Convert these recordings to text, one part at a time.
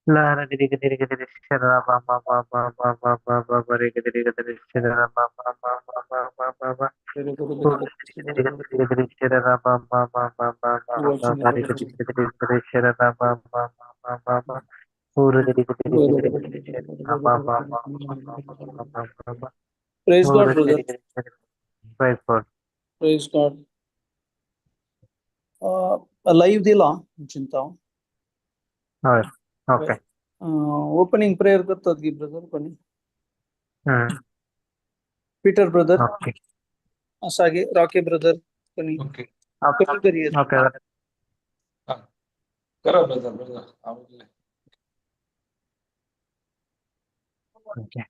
Lara diri diri diri diri shara ba ba ba ba ba ba ba ba ba diri diri diri shara ba ba ba ba ba ba ba ba Ura diri diri diri diri shara ba ba ba ba ba ba ba ba diri diri diri diri shara ba ba ba ba ba ba Ura diri diri diri diri diri shara ba ba ba ba ba ba ba ba ba Praise God, Ura brother. diri diri diri Praise God. Praise God. Live दिला चिंता होय okay opening prayer करतात की brother कोणी हम्म Peter brother okay असागे Rocky brother कोणी okay कोणीतरी येत. ओके करा ब्रदर आवडले. ओके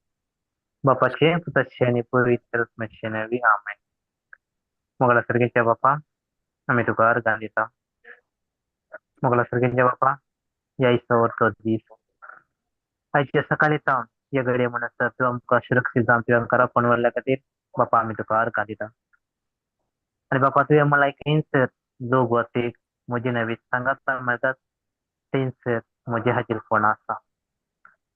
बापाचे पुताचे आणि पवित्र आत्म्याचे नावी आमेन. मोगला सर्गेच्या बापा आम्ही तुका अर्गान दिता. मोगला सर्गेच्या बापा या ईसावर तो दीस आयच्या सकाळी जावन या घडये म्हणत तू आमकां सुरक्षीत जावन तुवें आमकां राखून व्हरल्या खातीर बापा आमी तुका अर्गां दिता. आनी बापा तुवें मला एक हिंसर लोक वतीक म्हजी नवी सांगात मेळटात थंयसर म्हजे हाजीरपणां आसा.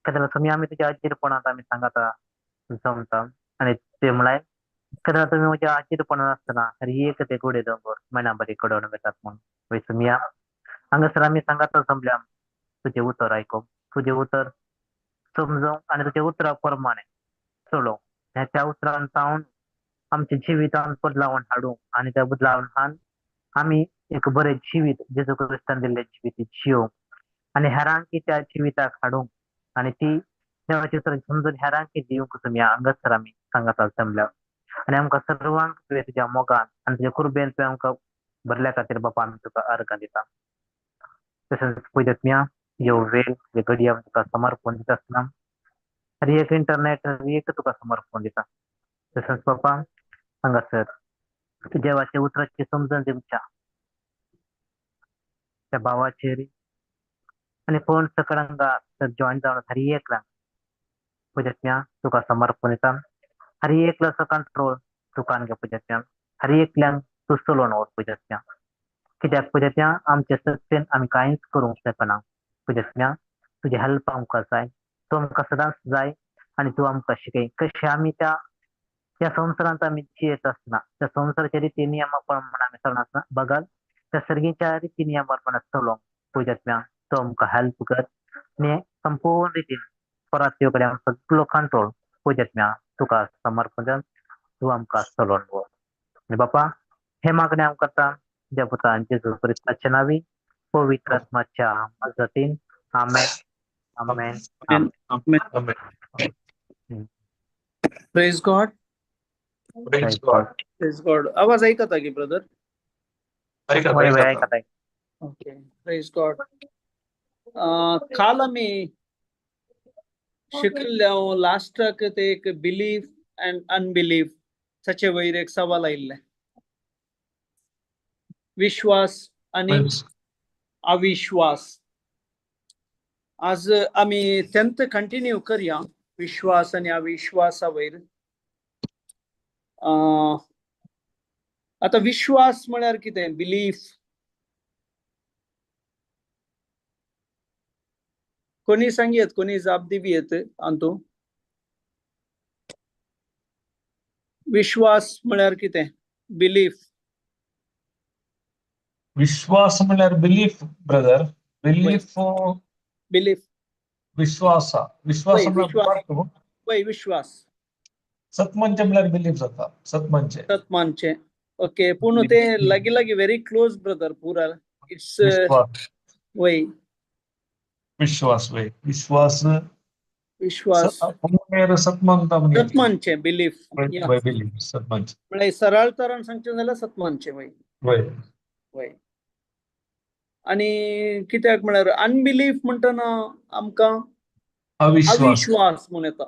केन्ना तुमी आमी तुज्या हाजीरपणांत आमी सांगाता जमता आनी ते म्हळ्यार केन्ना तुमी म्हज्या हाजीरपणांत आसतना एक ते घोडे दोंगर मैना बरी कडोवन वेतात म्हूण वय तुमी हांगासर आमी सांगाता जमल्या तुजें उतर आयकूंक तुजें उतर समजूंक आनी तुज्या उतरा प्रमाणे चलोवंक ह्या उतरान जावन आमच्या जिवितांत बदलावण हाडूंक आनी त्या बदलावणान आमी एक बरें जिवीत जेजू क्रिस्तान दिल्लें जिवीत जियोंक आनी हेरांक त्या जिविताक हाडूंक आनी ती देवाची उतर समजून हेरांक दिवंक तुमी हांगासर आमी सांगाता जमल्या आनी आमकां सर्वांक तुवें तुज्या मोगान आनी तुज्या कुर्बेन तुवें आमकां भरल्या खातीर बापा आमी तुका अर्गां दिता. तशेंच पयले तुमी ह्यो वेळ ह्यो घडये तुका समर्पण दिता आसतना आनी एक इंटरनेट एक तुका समर्पण दिता. तसंच बापा हांगासर देवाच्या उतराची समजण दिवच्या त्या भावाचेर आनी फोन सकळंगा जॉईन जावन हर एकल्यांक पुजत्म्या तुका समर्पण दिता. हर एकल्याचो कंट्रोल तुकान घे पुजत्म्या हर एकल्यांक तूं चलोवन व्हर पुजत्म्या कित्याक पुजत्म्या आमच्या सत्तेन आमी कांयच करूंक शकना. पुजत्म्या तुजी हेल्प आमकां जाय तूं आमकां सदांच जाय आनी तूं आमकां शिकय कशें आमी त्या संवसारांत आमी जियेत आसतना त्या संवसाराच्या रिती नियमा प्रमाणे आमी चलनासतना बगाल त्या सर्गेच्या रिती नियमा प्रमाणे चलोवंक पुजत्म्या तो आमकां हेल्प कर आनी संपूर्ण रितीन परत कडेन आमकां सगळो कंट्रोल पुजत्म्या तुका समर्पण तूं आमकां चलोवन व्हर. आनी बापा हे मागणें हांव करता तुज्या पुतान जेजू क्रिस्ताच्या नांवी पवित्र आत्म्याच्या मजतीन amen amen amen. Praise God. Praise God. Praise God. आवाज ऐकता की ब्रदर? ऐकत आहे. Okay praise God. काल आमी शिकल्या लास्टाक ते एक बिलीफ अँड अनबिलीफ ताचे वयर एक सवाल आयिल्ले विश्वास आनी अविश्वास. आज आमी तेंत कंटिन्यू करया विश्वास आनी अविश्वासा वयर. आता विश्वास म्हळ्यार कितें? बिलीफ. कोणी सांगियत, कोणी जाप दिवियत अंतू. विश्वास म्हळ्यार कितें? बिलीफ. विश्वास म्हळ्यार बिलीफ ब्रदर. बिलीफ बिलीफ विश्वास विश्वास वय विश्वास सतमनचे म्हळ्यार बिलीफ जाता. सतमनचे सतमानचे. ओके पूण ते लागी लागी व्हेरी क्लोज ब्रदर. पुरा इट्स वय विश्वास वय विश्वास विश्वास सतमानचे बिलीफ. सतमनचे म्हळ्यार सरळ तरान सांगचें जाल्यार सतमानचे वय वय. आनी कित्याक म्हळ्यार अनबिलीफ म्हणटना आमकां अविश्वास म्हणून येता.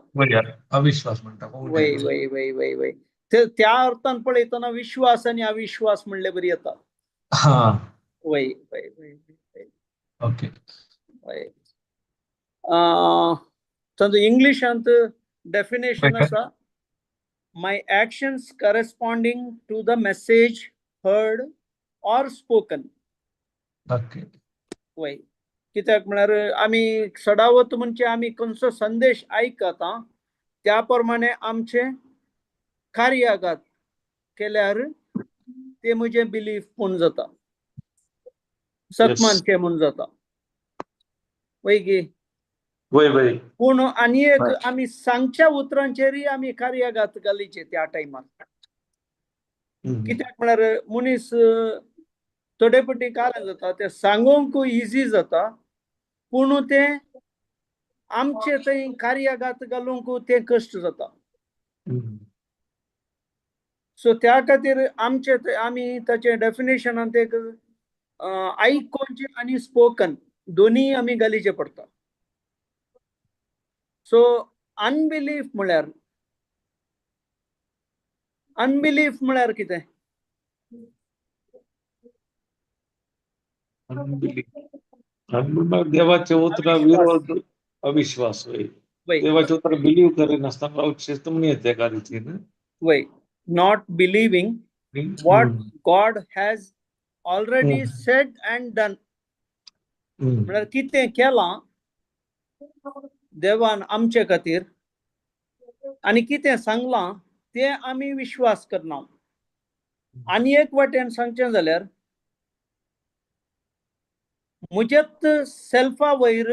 अविश्वास म्हणटा. वय वय वय वय वय. त्या अर्थान पळयतना विश्वास आनी अविश्वास म्हणले बरी येता. वय वय वय वय. ओके वय. ताचो इंग्लिशांत डेफिनेशन आसा my actions corresponding to the message heard or spoken. Okay. वय. कित्याक म्हळ्यार आमी सदावत म्हणजे आमी खंयचो संदेश आयकता त्या प्रमाणे आमचे कार्यागात केल्यार ते म्हजे बिलीफ म्हूण जाता, सतमानचे म्हूण जाता. वैगी वय वय पूण आनी एक हय. आमी सांगच्या उतरांचेरय आमी कार्यागात घालीचे त्या टायमार. कित्याक म्हळ्यार मनीस थोडे पटी काय जाता ते सांगूंक इजी जाता पूण ते आमचे थंय कार्यागात घालूंक ते कश्ट जाता. सो त्या खातीर आमचे आमी ताचे डेफिनेशनान ते आयकोनचे आनी स्पोकन दोनी आमी घालीचे पडटा. सो अनबिलीफ म्हळ्यार कितें? देवाच्या उतरा अविश्वास. विरोध अविश्वास होय. वय देवाच्या उतरा बिलीव करिनासतना अविश्वास तुमने येते कारीची ना. वय not believing what God has already said and done. म्हळ्यार कितें केलां देवान आमचे खातीर आनी कितें सांगलां ते आमी विश्वास करना. आनी एक वाटेन सांगचें जाल्यार म्हजेच सेल्फा वयर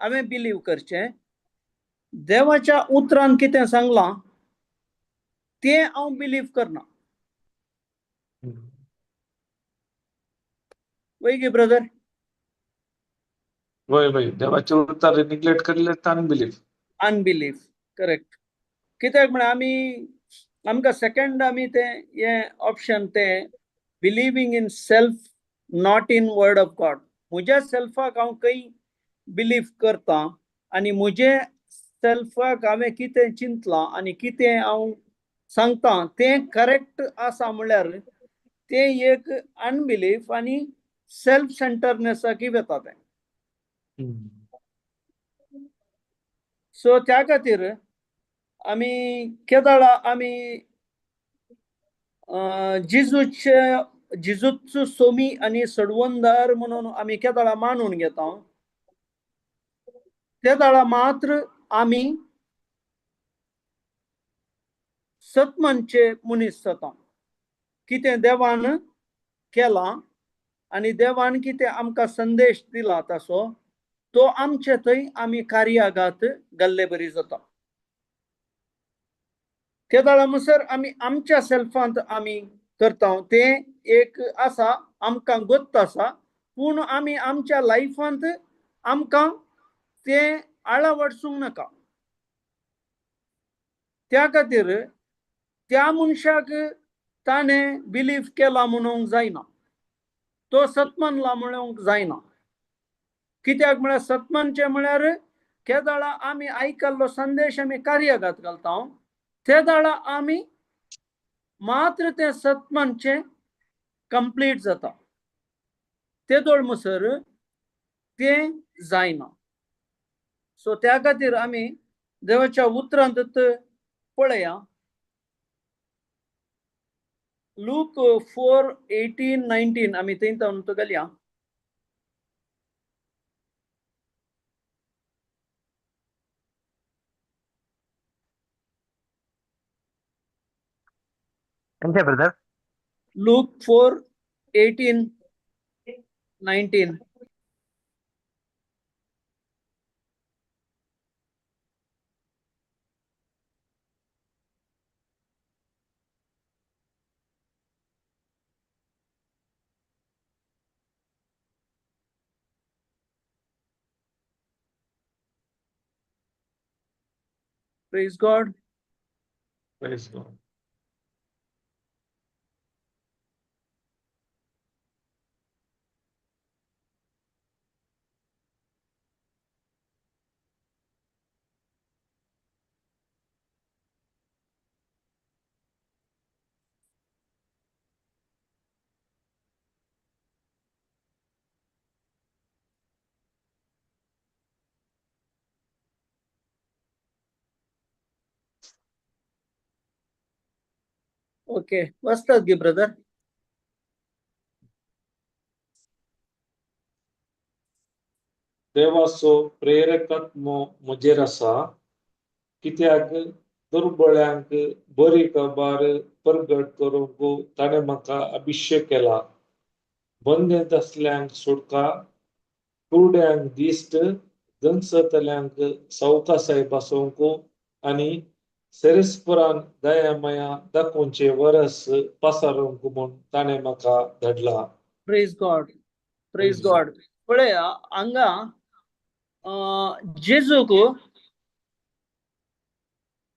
हांवें बिलीव करचें. देवाच्या उतरान कितें सांगलां तें हांव बिलीव करना. वैगी ब्रदर. वय वय देवाचे उतार निग्लेक्ट करिले अनबिलीफ. Unbelief correct. कित्याक म्हळ्यार आमी आमकां सेकंड आमी ते हे ऑप्शन ते believing in self not in word of God. म्हज्या सेल्फाक हांव खंय बिलीव करता आनी म्हजे सेल्फाक हांवें कितें चिंतलां आनी कितें हांव सांगता तें करेक्ट आसा म्हळ्यार ते एक अनबिलीफ आनी सेल्फ सेंटर्डनेसाक येता तें. सो त्या खातीर आमी केदाळा आमी जिजूच सोमी आनी सडवंदार म्हणून आमी केदाळा मानून घेता. केदाळा मात्र आमी सतमानचे मनीस जाता. कितें देवान केलां आनी देवान कितें आमकां संदेश दिला ताचो तो आमचे थंय आमी कार्यागात घाल्ले बरी जाता. केदाळा म्हणसर आमी आमच्या सेल्फांत आमी करता तें एक आसा आमकां गोत्त आसा पूण आमी आमच्या लायफांत आमकां तें आळवडसूंक नाका. त्या खातीर त्या मनशाक ताणें बिलीव केला म्हणूंक जायना. तो सतमानला म्हणूंक जायना. कित्याक म्हळ्यार सतमानचें म्हळ्यार केदाळा आमी आयकल्लो संदेश आमी कार्यागात घालता. ते दाळा आमी मात्र तें सतमानचें कंप्लीट जाता. तेदोळ म्हणसर तें जायना. सो त्या खातीर आमी देवाच्या उतरांत पळया लूक 4:18-19 आमी थंय घालया. खंयचे brother? Luke 4:18-19. Praise God. Praise God. Okay वाचतात गे ब्रदर. देवाचो प्रेरकत्व म्हजेर आसा, कित्याक दुर्बळ्यांक बरी खबर प्रगट करूंक ताणें म्हाका अभिषेक केला. बंदीत असल्यांक सुटका, कुरड्यांक दिश्ट, दंसतल्यांक सावकासाय बसोवंक आनी सेरेस्परान दयामया दाखोवचे वरस पसारूंक म्हूण ताणें म्हाका धाडला. Praise God, praise Praise God. पळया हांगा जेजूक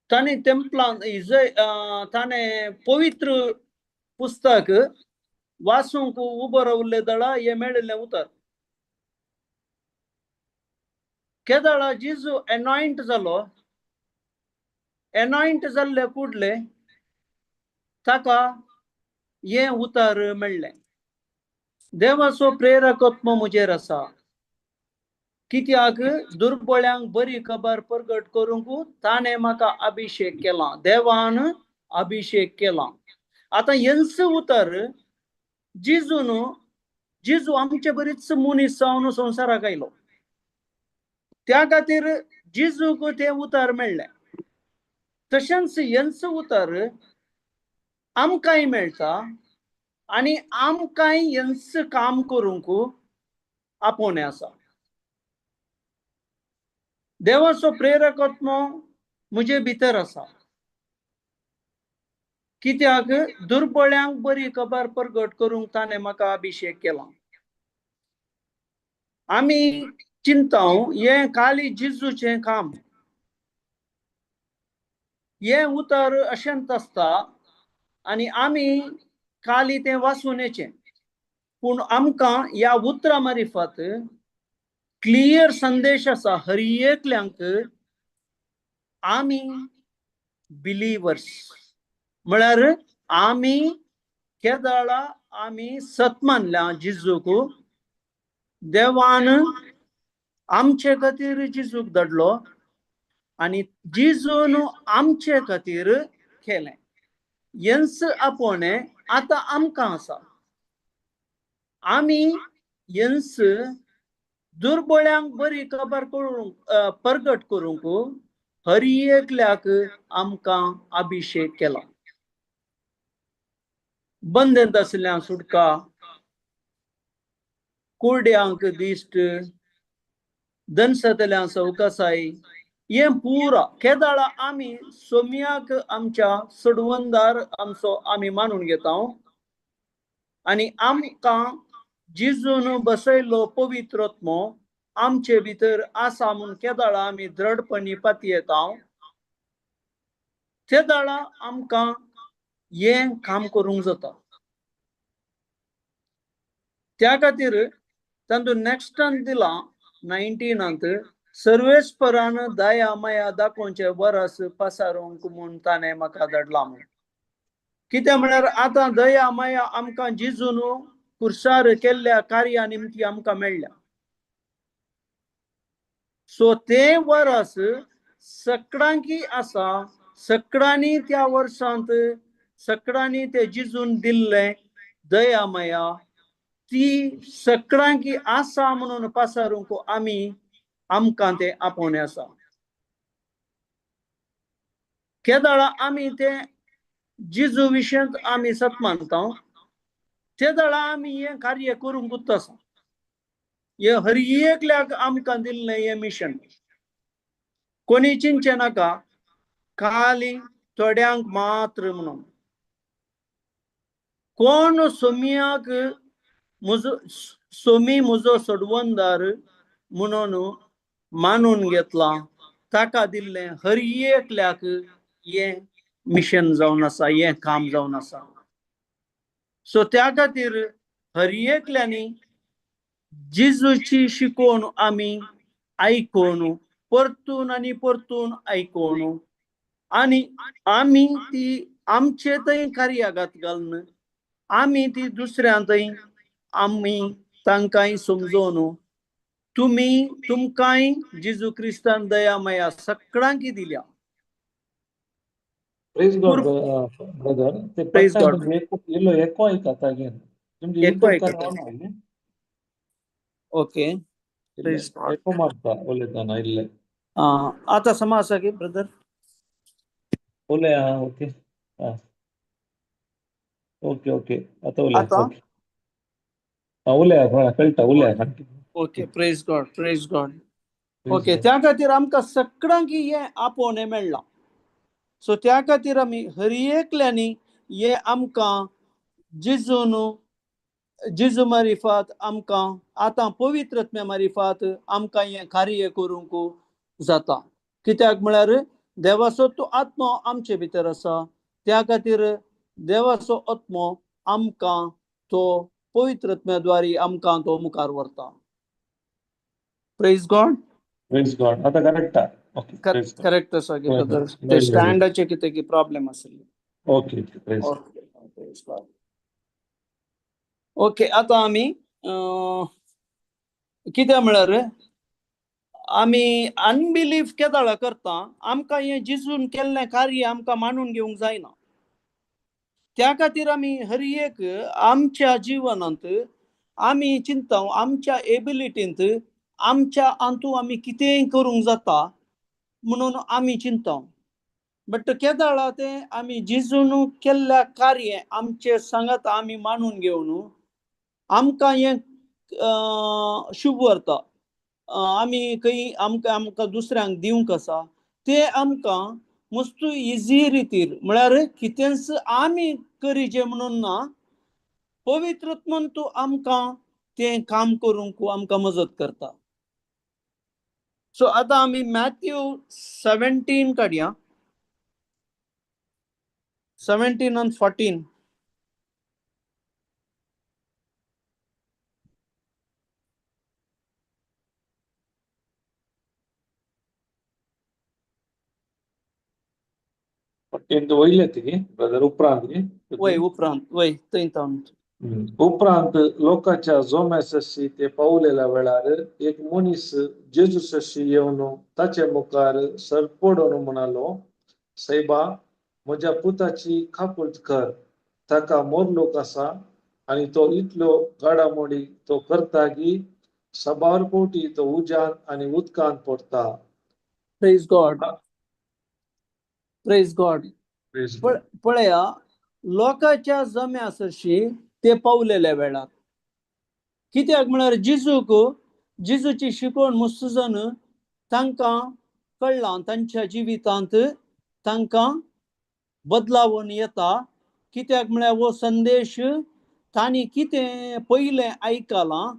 ताणें टेंपलान ताणें पवित्र पुस्तक वाचूंक उबो रावले दळा हे मेळिल्लें उतर. केदळा जेजू एनॉयंट जालो, एनॉयंट जाल्ले कुडले ताका हे उतर मेळ्ळें. देवाचो प्रेरकत्व म्हजेर आसा, कित्याक दुर्बळ्यांक बरी खबर प्रगट करूंक ताणें म्हाका अभिषेक केला. देवान अभिषेक केला. आता हेंच उतर जेजू आमचे बरीच मनीस जावन संवसाराक आयलो. त्या खातीर जेजूक तें उतर मेळ्ळें. तशेंच हेंच उतर आमकांय मेळटा आनी आमकांय हेंच काम करूंक आपोवणें आसा. देवाचो प्रेरकत्व म्हजे भितर आसा, कित्याक दुर्बळ्यांक बरी खबर प्रगट करूंक ताणें म्हाका अभिषेक केला. आमी चिंताव हें खाली जेजूचें काम. हें उतर अशेंच आसता आनी आमी खाली तें वाचून येचें. पूण आमकां ह्या उतरा मार्फत क्लियर संदेश आसा हर एकल्यांक. आमी बिलिवर्स म्हळ्यार आमी केदळा आमी सत मानल्या जेजूक. देवान आमचे खातीर जेजूक धाडलो आनी जेजून आमचे खातीर केलें. हेंच आपोवणें आतां आमकां आसा. आमी हेंच दुर्बळ्यांक बरी खबर करूंक प्रगट करूंक हर एकल्याक आमकां अभिषेक केला. बंदीत असल्यांक सुटका, कुरड्यांक दिश्ट, दंसतल्यांक सावकासाय, हें पुरा केदळा आमी सोम्याक आमच्या सडवंदार आमचो आमी मानून घेता. आनी आमकां जेजून बसयल्लो पवित्रत्व आमचे भितर आसा म्हूण केदळा आमी दृढपणी पातयेता. केदळा आमकां हें काम करूंक जाता. त्या खातीर तातूंत नेक्स्टान दिला 19 सर्वेस्परान दया माया दाखोवचे वरस पसारूंक म्हूण ताणें म्हाका धाडला म्हूण. कित्याक म्हळ्यार आतां दया माया आमकां जेजून कुर्सार केल्ल्या कार्या निमती आमकां मेळ्ळ्या. सो तें वरस सगळ्यांकी आसा. सगळ्यांनी त्या वर्सांत सगळ्यांनी ते जेजून दिल्लें दया माया ती सगळ्यांकी आसा म्हणून पसारूंक आमकां तें आपोवणें आसा. केदळा आमी तें जेजू विशयंत आमी सत मानता. तेदळा आमी हें कार्य करूंकूच आसा. हें हर एकल्याक आमकां दिल्लें हें मिशन. कोणी चिंतचें नाका खाली थोड्यांक मात्र म्हणून. कोण सोम्याक सोमी म्हजो सडवंदार म्हणून मानून घेतला ताका दिल्लें हर एकल्याक हें मिशन जावन आसा, हें काम जावन आसा. सो त्या खातीर हर एकल्यांनी जेजूची शिकोवन आमी आयकून परतून आनी परतून आयकून आनी आमी ती आमचे थंय कार्यागात घालून आमी ती दुसऱ्यांकय आमी तांकांय समजोवन तुमकांय जेजू क्रिस्तान दया माया सगळ्यांकी दिल्या. Praise God, brother. ते Praise पट्टा God. इल्लो एको आयकाता अगेन. तुमचे एको YouTube आयकाता. चॅनल ऑन आहे. ओके. ಇಲ್ಲ Praise God. ಎಕೋ ಮಾಡ್ತಾ ಒಳ್ಳೆತನ ಇಲ್ಲ आता समासा की ब्रदर ಒಳ್ಳೆ ಓಕೆ ಓಕೆ ಓಕೆ आता ಒಳ್ಳೆ आता ಓಕೆ ಒಳ್ಳೆ कळटा ಒಳ್ಳೆ ओके प्रेज गॉड ओके त्या खातीर आमकां सगळ्यांक हे आपोवणें मेळ्ळां सो त्या खातीर आमी हर एकल्यांनी हे आमकां जिजू मारिफात आमकां आतां पवित्रत्म्या मारिफात आमकां हें कार्य करूंक जाता कित्याक म्हळ्यार देवाचो तो आत्मो आमचे भितर आसा त्या खातीर देवाचो आत्मो आमकां तो पवित्रत्म्याद्वारे आमकां तो मुखार व्हरता प्रेज गॉड प्रेज गॉड आता correct okay praise God correct आसा की ब्रदर ते स्टँडाचे कितें की प्रॉब्लेम आसले ओके प्रेज ओके आता आमी कितें म्हळ्यार आमी अनबिलीफ केदाळा करता आमकां हें जिजून केल्लें कार्य आमकां मानून घेवंक जायना त्या खातीर आमी हर एक आमच्या जिवनांत आमी चिंता आमच्या एबिलिटींत आमच्या आंतू आमी कितेंय करूंक जाता म्हणून आमी चिंता बट केदाळा ते आमी जिजून केल्ल्या कार्य आमचे सांगात आमी मानून घेवन आमकां हें शुभ व्हरता आमी खंय आमकां दुसऱ्यांक दिवंक आसा ते आमकां मस्त इजी रितीर म्हळ्यार कितेंच आमी करीचे म्हणून ना पवित्रत्मान तूं आमकां तें काम करूंक आमकां मजत करता सो आतां आमी मॅथ्यू 17 काडया 17 and 14 वयले ती ब्रदर उपरांत वय उपरांत वय थंय उपरांत लोकांच्या जोम्यासशी ते पावलेल्या वेळार एक मनीस जेजूसशी येवन ताचे मुखार सर पडून म्हणालो सायबा म्हज्या पुताची खापूत कर ताका मोरलोक आसा आणि तो इतल्यो घडामोडी तो करता की सबार पोटी तो उज्यान आणि उदकांत पडता प्रेज गॉड पळया लोकांच्या जम्यासशी ते पावलेल्या वेळार कित्याक म्हळ्यार जिजूची शिकवण मस्त जण तांकां कळ्ळां तांच्या जिवितांत तांकां बदलावून येता कित्याक म्हळ्यार हो संदेश तांणी कितें पयलें आयकलां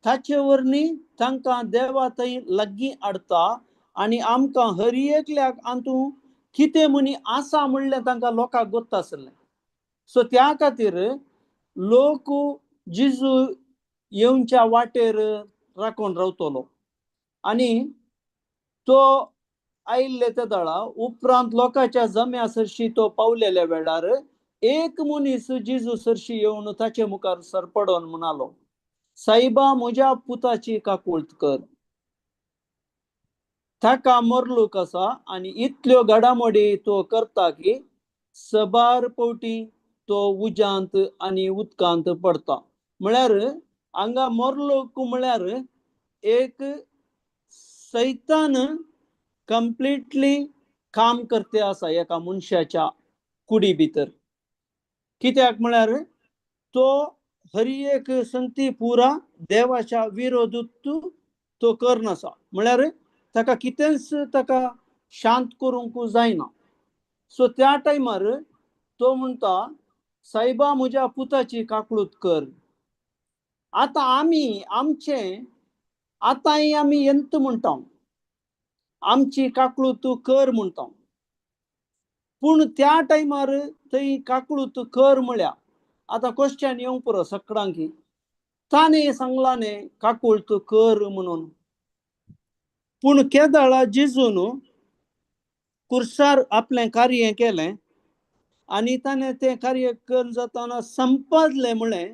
ताचे वरवीं तांकां देवा थंय लागीं हाडटा आनी आमकां हर एकल्याक हातूंत कितें म्हणी आसा म्हणलें तांकां लोकांक गोत्त आसलें सो त्या खातीर लोक जिजू येवच्या वाटेर राखून रावतलो आनी तो आयिल्ले त्या दळा उपरांत लोकांच्या जम्या सरशी तो पावलेल्या वेळार एक मनीस जिजू सरशी येवन ताचे मुखार सरपडोन म्हणालो सायबा म्हज्या पुताची काकूळट कर ताका मोरलूक आसा आनी इतल्यो घडामोडी तो करता की सबार पोवटी तो उज्यांत आनी उदकांत पडता म्हळ्यार हांगा मोरलोक म्हळ्यार एक सैतान कंप्लीटली काम करते आसा एका मनशाच्या कुडी भितर कित्याक म्हळ्यार तो हर एक संगती पुरा देवाच्या विरोधात तो करनासा म्हळ्यार ताका कितेंच ताका शांत करूंक जायना सो त्या टायमार तो म्हणटा सायबा म्हज्या पुताची काकूळट कर आतां आमी आमचें आतांय आमी यंत म्हणटा आमची काकूळट कर म्हणटा पूण त्या टायमार थंय काकूळट कर म्हळ्यार आतां क्वेश्चन येवंक पुरो सगळ्यांक ताणें सांगलां न्ही काकूळट कर म्हणून पूण केदाळा जिजून कुर्सार आपलें कार्य केलें आनी ताणें तें कार्य कर जाताना संपादलें म्हळें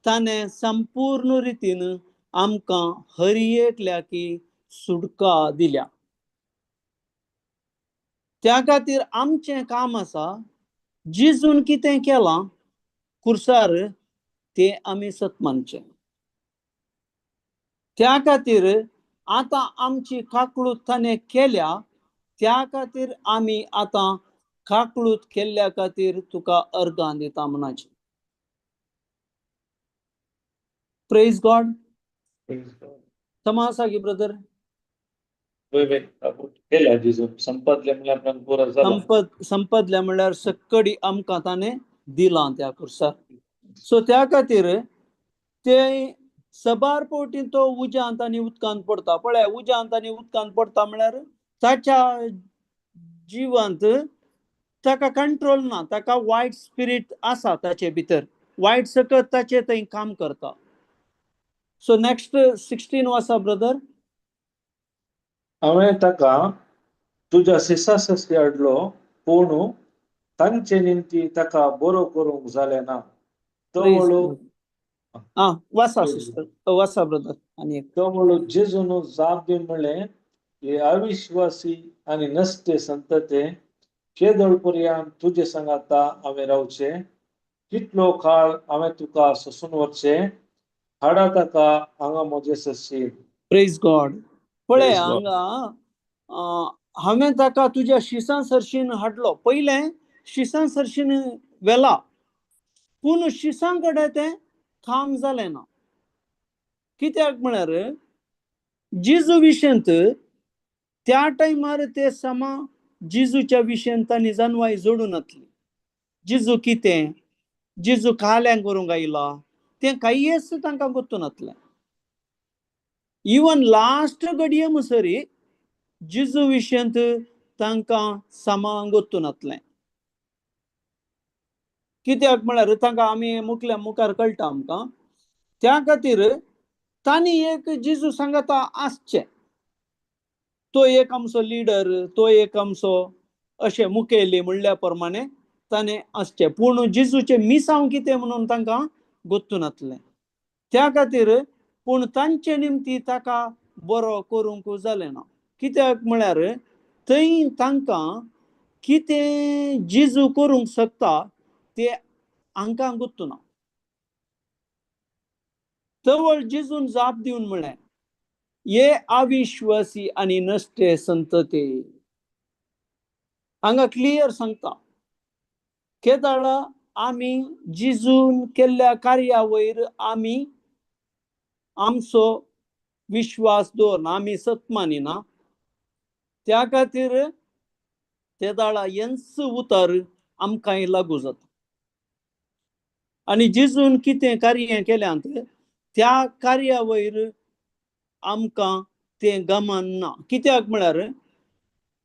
ताणें संपूर्ण रितीन आमकां हर एकल्याकी सुटका दिल्या त्या खातीर आमचें काम आसा जिजून कितें केलां कुर्सार तें आमी सत मानचें त्या खातीर आता आमची काकळूत ताणें केल्या, त्या खातीर आमी आतां काकळूत केल्ल्या खातीर तुका अर्गां दिता म्हणाची. Praise God. समासा की ब्रदर. केल्या जेजू संपदले म्हणल्यार आमकां पुरो जालो. संपदले म्हणल्यार सक्कडी आमकां ताणें दिलां त्या खुर्सार. सो त्या खातीर ते सबार पोवटी तो उज्यांत आनी उदकांत पडटा. पळय, उज्यांत आनी उदकांत पडटा म्हळ्यार ताच्या जिवांत ताका कंट्रोल ना, ताका वायट स्पिरीट आसा ताचे भितर, वायट सकत ताचे थंय काम करता. सो नेक्स्ट 16 वाचा ब्रदर. हांवें ताका तुज्या शिसाससी हाडलो, पूण तांचे निमती ताका बरो करूंक जालें ना. तो म्हणलो वाचा सिस्टर, वाचा ब्रदर. आनी एक तो म्हणलो जेजून जाप दिवन म्हणलें, हे अविश्वासी आनी नसते संतते, केदळ पर्यंत तुजे सांगाता हांवें रावचे, कितलो काळ हांवें तुका सोसून वरचें, हाडा ताका हांगा म्हजे सशीन. Praise God. पळय, Praise God. हांगा हांवें ताका तुज्या शिसां सरशीन हाडलो. पयलें शिसां सरशीन व्हेला, पूण शिसां कडेन तें काम जालें ना. कित्याक म्हळ्यार जेजू विशेंत त्या टायमार ते समा जेजूच्या विशेंत तांणी जानवाय जोडून नासली. जेजू कितें, जेजू काल्यांक करूंक आयला, तें कांयच तांकां गोत्तू नासलें. इवन लास्ट घडये म्हणसरी जेजू विशेंत तांकां समा गोत्तू नासलें. कित्याक म्हळ्यार तांकां आमी मुखल्या मुखार कळटा आमकां. त्या खातीर तांणी एक जेजू सांगाता आसचें. तो एक आमचो लिडर, तो एक आमचो अशें मुखेली म्हणल्या प्रमाणे ताणें आसचें. पूण जेजूचें मिसांव कितें म्हणून तांकां गोत्तू नासलें. त्या खातीर पूण तांचे निमती ताका बरो करूंक जालें ना. कित्याक म्हळ्यार थंय तांकां कितें जेजू करूंक शकता तें हांकां गोत्तू ना. तवळ जेजून जाप दिवन म्हळें, ये अविश्वासी आनी नश्टे संतते. हांगा क्लियर सांगता, केदाळ आमी जेजून केल्ल्या कार्या वयर आमी आमचो विश्वास दवरना, आमी सत मानिना. त्या खातीर केदाळ हेंच उतर आमकांय लागू जाता. आनी जेजून कितें कार्य केल्यांत त्या कार्या वयर आमकां तें गमान ना. कित्याक म्हळ्यार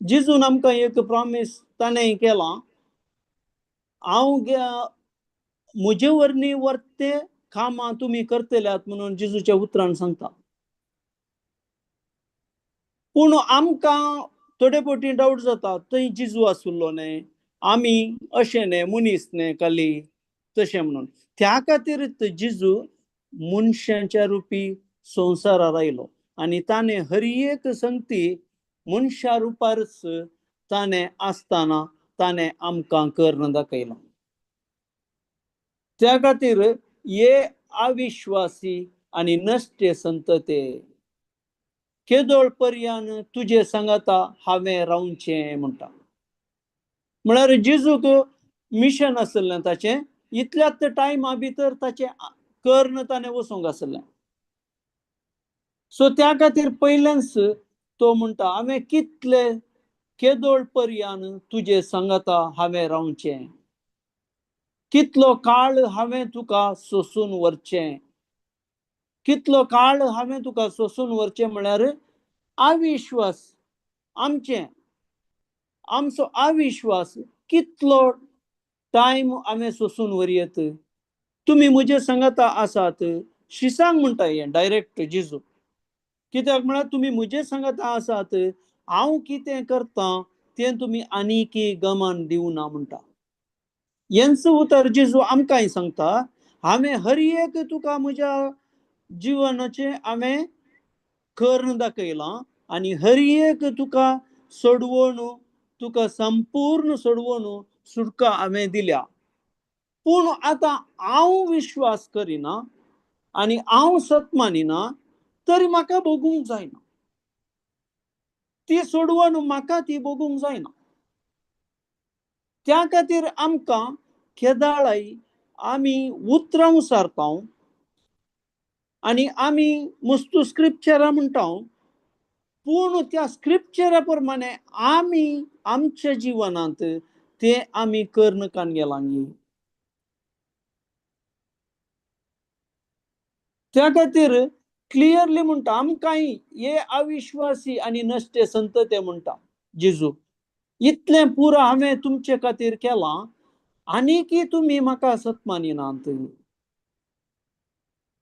जेजून आमकां एक प्रॉमीस ताणें केलां, हांव म्हजे वरनी वर्ते कामां तुमी करतल्यात म्हणून जेजूच्या उतरान सांगता. पूण आमकां थोडे फावटी डावट जाता, थंय जेजू आसुल्लो न्हय, आमी अशें न्हय, मनीस न्हय खाली, तशें म्हणून. त्या खातीर जेजू मनशांच्या रुपी संवसारार आयलो आनी ताणें हर एक संगती मनशा रुपारच ताणें आसतना ताणें आमकां करून दाखयलां. त्या खातीर ये अविश्वासी आनी नश्टे संतते, केदोळ पर्यंत तुजे सांगाता हांवें रावचें म्हणटा. म्हळ्यार जेजूक मिशन आसलें ताचें, इतल्याच टायमा भितर ताचें कर्ण ताणें वचूंक आसलें. सो त्या खातीर पयलेंच तो म्हणटा, हांवें कितले केदोळ पर्यंत तुजे सांगाता हांवें रावचें, कितलो काळ हांवें तुका सोसून व्हरचें. कितलो काळ हांवें तुका सोसून व्हरचें म्हळ्यार अविश्वास आमचो अविश्वास कितलो टायम हांवें सोसून व्हरयत. तुमी म्हजे सांगाता आसात, शिसांक म्हणटा हें डायरेक्ट जेजू. कित्याक म्हळ्यार तुमी म्हजे सांगाता आसात, हांव कितें करतां तें तुमी आनीकी गमान दिवना म्हणटा. हेंच उतर जेजू आमकांय सांगता, हांवें हर एक तुका म्हज्या जिवनाचें हांवें करून दाखयलां आनी हर एक तुका सोडवण, तुका संपूर्ण सोडवण सुटका हांवें दिल्या. पूण आतां हांव विश्वास करिना आनी हांव सत मानिना, तरी म्हाका बगूंक जायना, ती सोडवून म्हाका ती बगूंक जायना. त्या खातीर आमकां केदाळाय आमी उतरां सारता आनी आमी मस्तू स्क्रिप्चरा म्हणटा, पूण त्या स्क्रिप्चरा प्रमाणे आमी आमच्या जिवनांत ते आमी कर्ण कान गेलांगी. त्या खातीर क्लियरली म्हणटा आमकांय हे अविश्वासी आनी नश्टे संत ते म्हणटा जेजू, इतलें पुरो हांवें तुमचे खातीर केलां आनीकी तुमी म्हाका सतमानिनात,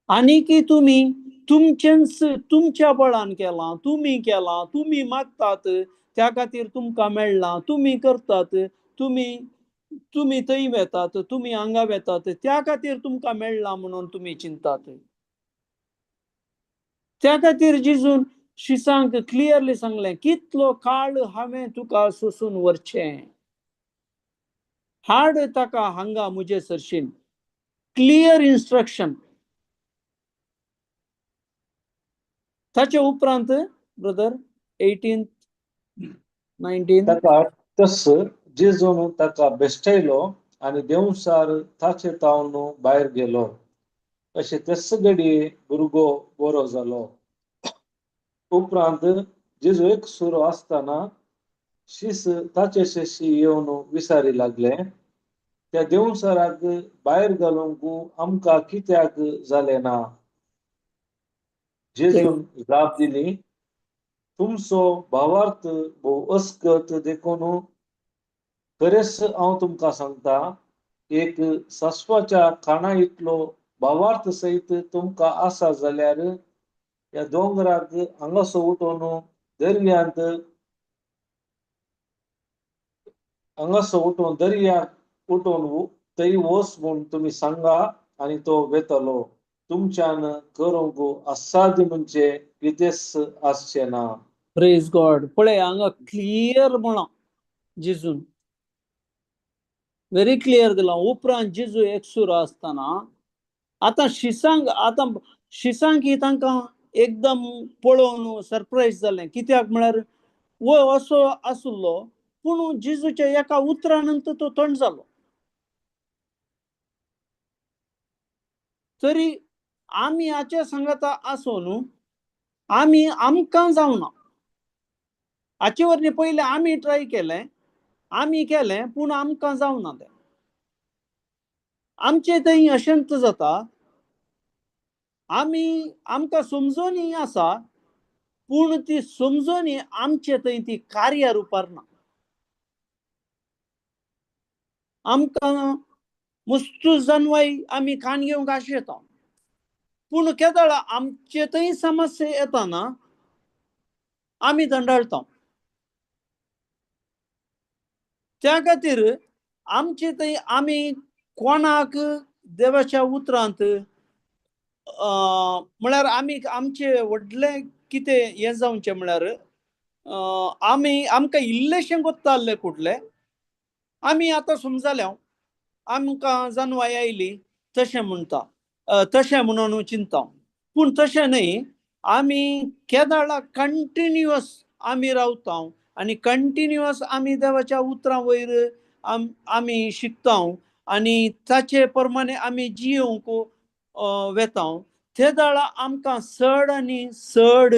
आनीकी तुमी तुमच्या बळान केलां, तुमी मागतात त्या खातीर तुमकां मेळ्ळां, तुमी करतात, तुमी थंय वेतात, तुमी हांगा वेतात त्या खातीर तुमकां मेळ्ळां म्हणून तुमी चिंतात. त्या खातीर जेजून शिसांक क्लियरली सांगलें, कितलो काळ हांवें तुका सोसून व्हरचें, हाड ताका हांगा म्हजे सरशीन. Clear instruction. ताचे उपरांत ब्रदर 18 19 ताका तस जेजून ताका बेश्टयलो आनी देंवसार ताचे तावन भायर गेलो. अशें तेच घडये भुरगो बरो जालो. उपरांत जेजू एकसुरो आसतना शीस ताचे शेशी येवन विचारी लागले, त्या देंवसाराक भायर घालूंक आमकां कित्याक जालें ना? जेजून जाप दिली, तुमचो भावार्थ भोव अस्कत देखून खरेंच हांव तुमकां सांगता, एक सासवाच्या काना इतलो भावार्थ सयत तुमकां आसा जाल्यार ह्या दोंगराक हांगासो उठोवन दर्यांत दर्याक उठोवन थंय वच म्हूण तुमी सांगा आनी तो वेतलो. तुमच्यान करूंक असाध्य म्हणजे कितेंच आसचें ना. Praise God. पळय हांगा क्लियर म्हणा जेजून व्हेरी क्लियर दिला. उपरांत जेजू एकसुरो आसतना आतां शिसांक ही तांकां एकदम पळोवन सरप्रायज जालें. कित्याक म्हळ्यार वो असो आसलो पूण जेजूच्या एका उतरानंतर तो थंड जालो. तरी आमी हाचे सांगात आसून आमकां जावना. हाचे वरनी पयलें आमी ट्राय केलें पूण आमकां जावना तें. आमचे थंय अशेंच जाता, आमकां समजोनी आसा पूण ती समजोनी आमचे थंय ती कार्य रुपार ना. आमकां मस्तू जानवाय आमी कान घेवंक आशें येता, पूण केदाळ आमचे थंय समस्या येताना आमी दंडाळता. त्या खातीर आमचे थंय आमी कोणाक देवाच्या उतरांत म्हळ्यार आमचे व्हडलें कितें हें जावचें म्हळ्यार आमकां इल्लेशें कोत्ता आसलें कुठलें आमी आतां समजल्या आमकां जानवाय आयली तशें म्हणटा, तशें म्हणून चिंता. पूण तशें न्हय, आमी केदाळ कंटिन्युअस आमी रावता आनी कंटिन्युअस आमी देवाच्या उतरां वयर आमी शिकता आनी ताचे प्रमाणे आमी जियोंक वेता. ते दाळा आमकां चड आनी चड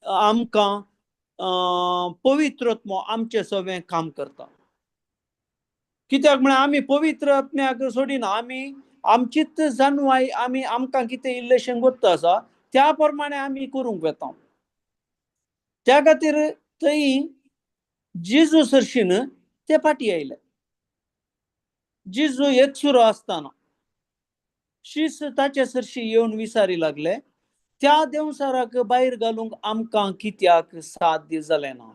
आमकां पवित्रत्व आमचे सगळें काम करता. कित्याक म्हळ्यार आमी पवित्र आत्म्याक सोडिना, आमी आमचीच जानवाय आमकां कितें इल्लेशें गोत्ता आसा त्या प्रमाणे आमी करूंक वेता. त्या खातीर थंय जेजू सरशीन ते फाटी आयले. जेजू एकसुरो आसतना शीस ताचे सरशी येवन विचारी लागले, त्या देंवसाराक भायर घालूंक आमकां कित्याक साध्य जालें ना?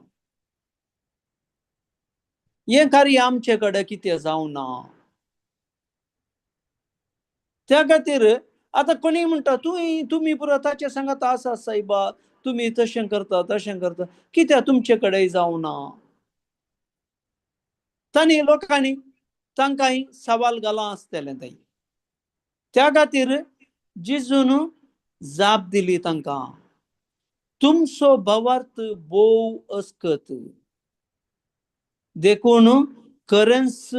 हें कार्य आमचे कडेन कितें जावना? त्या खातीर आतां कोणी म्हणटा तुमी पुरो ताचे सांगात आसा सायबा, तुमी तशें करता, कित्याक तुमचे कडेन जावना? तांणी लोकांनी तांकां सवाल घालां आसतलें थंय. त्या खातीर जेजून जाप दिली तांकां, तुमचो भावार्थ बोव अस्कत, देखून खरेंच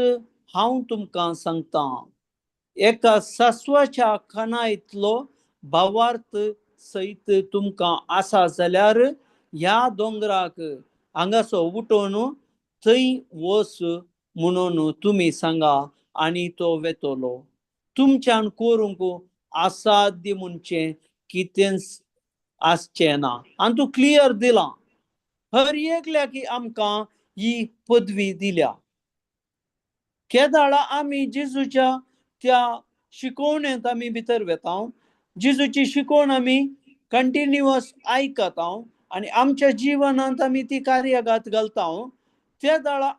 हांव तुमकां सांगतां, एका सासवाच्या खाना इतलो भावार्थ सयत तुमकां आसा जाल्यार ह्या दोंगराक हांगासो उठोवन थंय वच म्हणून तुमी सांगा आनी तो वेतलो. तुमच्यान करूंक असाध्य म्हणचे कितेंच आसचें ना. आनी तूं क्लियर दिलां. हर एकल्याक आमकां ही पदवी दिल्या. केदाळा आमी जेजूच्या त्या शिकवणेंत आमी भितर वेता, जेजूची शिकवण आमी कंटिन्युअस आयकता आनी आमच्या जिवनांत आमी ती कार्यागात घालता. केदाळा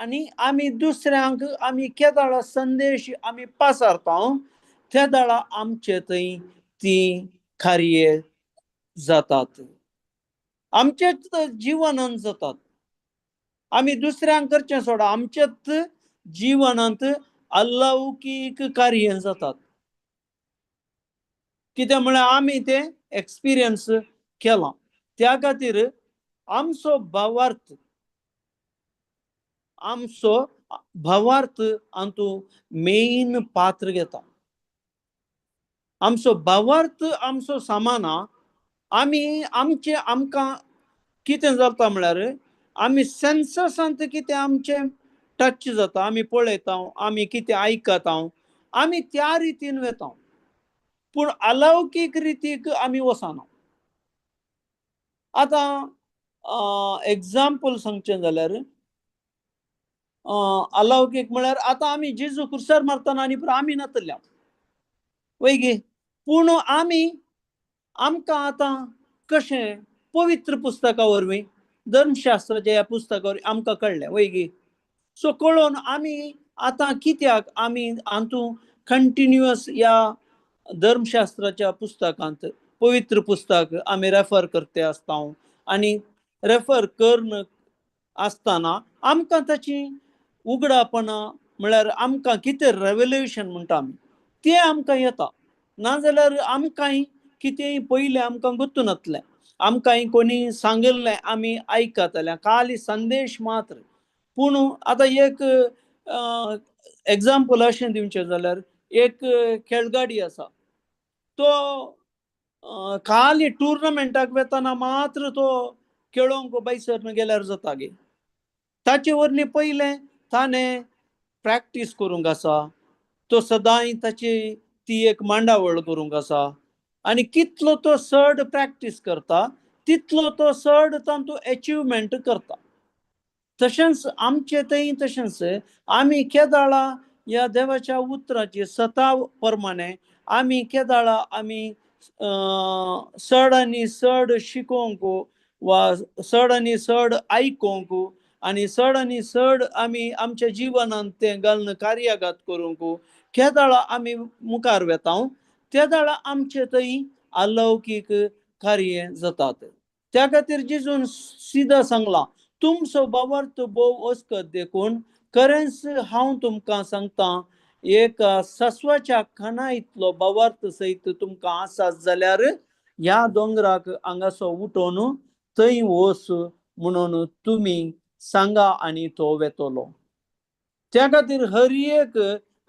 आनी आमी दुसऱ्यांक आमी केदाळा संदेश आमी पासारता, केदाळा आमचे थंय ती कार्य जातात, आमचेच जिवनांत जातात. आमी दुसऱ्यांक करचें सोडा, आमचेच जिवनांत अलौकीक कार्य जातात. कितें म्हळ्यार आमी ते एक्सपिरियन्स केलां. त्या खातीर आमचो भावार्थ हातूंत मेन पात्र घेता. आमचो भावार्थ आमचो सामाना आमकां कितें जाता म्हळ्यार आमी सेन्ससांत कितें आमचें टच जाता, आमी पळयता, आमी कितें आयकता, आमी त्या रितीन वेता, पूण अलौकीक रितीक आमी वचना. आतां एग्जाम्पल सांगचें जाल्यार अलौकीक म्हळ्यार आतां आमी जेजू क्रुसार मारतना आनी आमी नातल्या वैगी, पूण आमकां आतां कशें पवित्र पुस्तका वरवीं धर्मशास्त्राच्या ह्या पुस्तका वरवीं आमकां कळ्ळें वैगी. सो कळोन आमी आतां कित्याक आमी हातूंत कंटिन्युअस ह्या धर्मशास्त्राच्या पुस्तकांत पवित्र पुस्तक आमी रेफर करते आसता आनी रेफर करन आसतना आमकां ताची उगडापणां म्हळ्यार आमकां कितें रेवल्युशन म्हणटा आमी तें आमकां येता. नाजाल्यार आमकांय कितेंय पयलें आमकां गुर्तू नासलें, आमकांय कोणी सांगलें आमी आयकतालें, खाली संदेश मात्र. पूण आतां एक एग्जाम्पल अशें दिवचें जाल्यार एक खेळगडी आसा, तो खाली टुर्नामेंटाक वेतना मात्र तो खेळोंक बैसर गेल्यार जाता गे. ताचे वरवीं पयलें ताणें प्रॅक्टीस करूंक आसा, तो सदांय ताची ती एक मांडावळ करूंक आसा आनी कितलो तो चड प्रॅक्टीस करता तितलो तो चड तातूंत एचिवमेंट करता. तशेंच आमचें थंय तशेंच आमी केदाळा ह्या देवाच्या उतराची सता प्रमाणे आमी केदाळा आमी चड आनी चड शिकोवंक वा चड आनी चड आयकोंक आनी चड आनी चड आमी आमच्या जिवनांत तें घालून कार्यागात करूंक केदाळा आमी मुखार वेता, केदाळा आमचे थंय अलौकीक कार्य जातात. त्या खातीर जेजून सिदा सांगलां, तुमचो भावार्थ बोव अस्कत देखून खरेंच हांव तुमकां सांगतां, एका सासवाच्या खाना इतलो भावार्थ सयत तुमकां आसा जाल्यार ह्या दोंगराक हांगासो उठोवन थंय वच म्हणून तुमी सांगा आनी तो वेतलो. त्या खातीर हर एक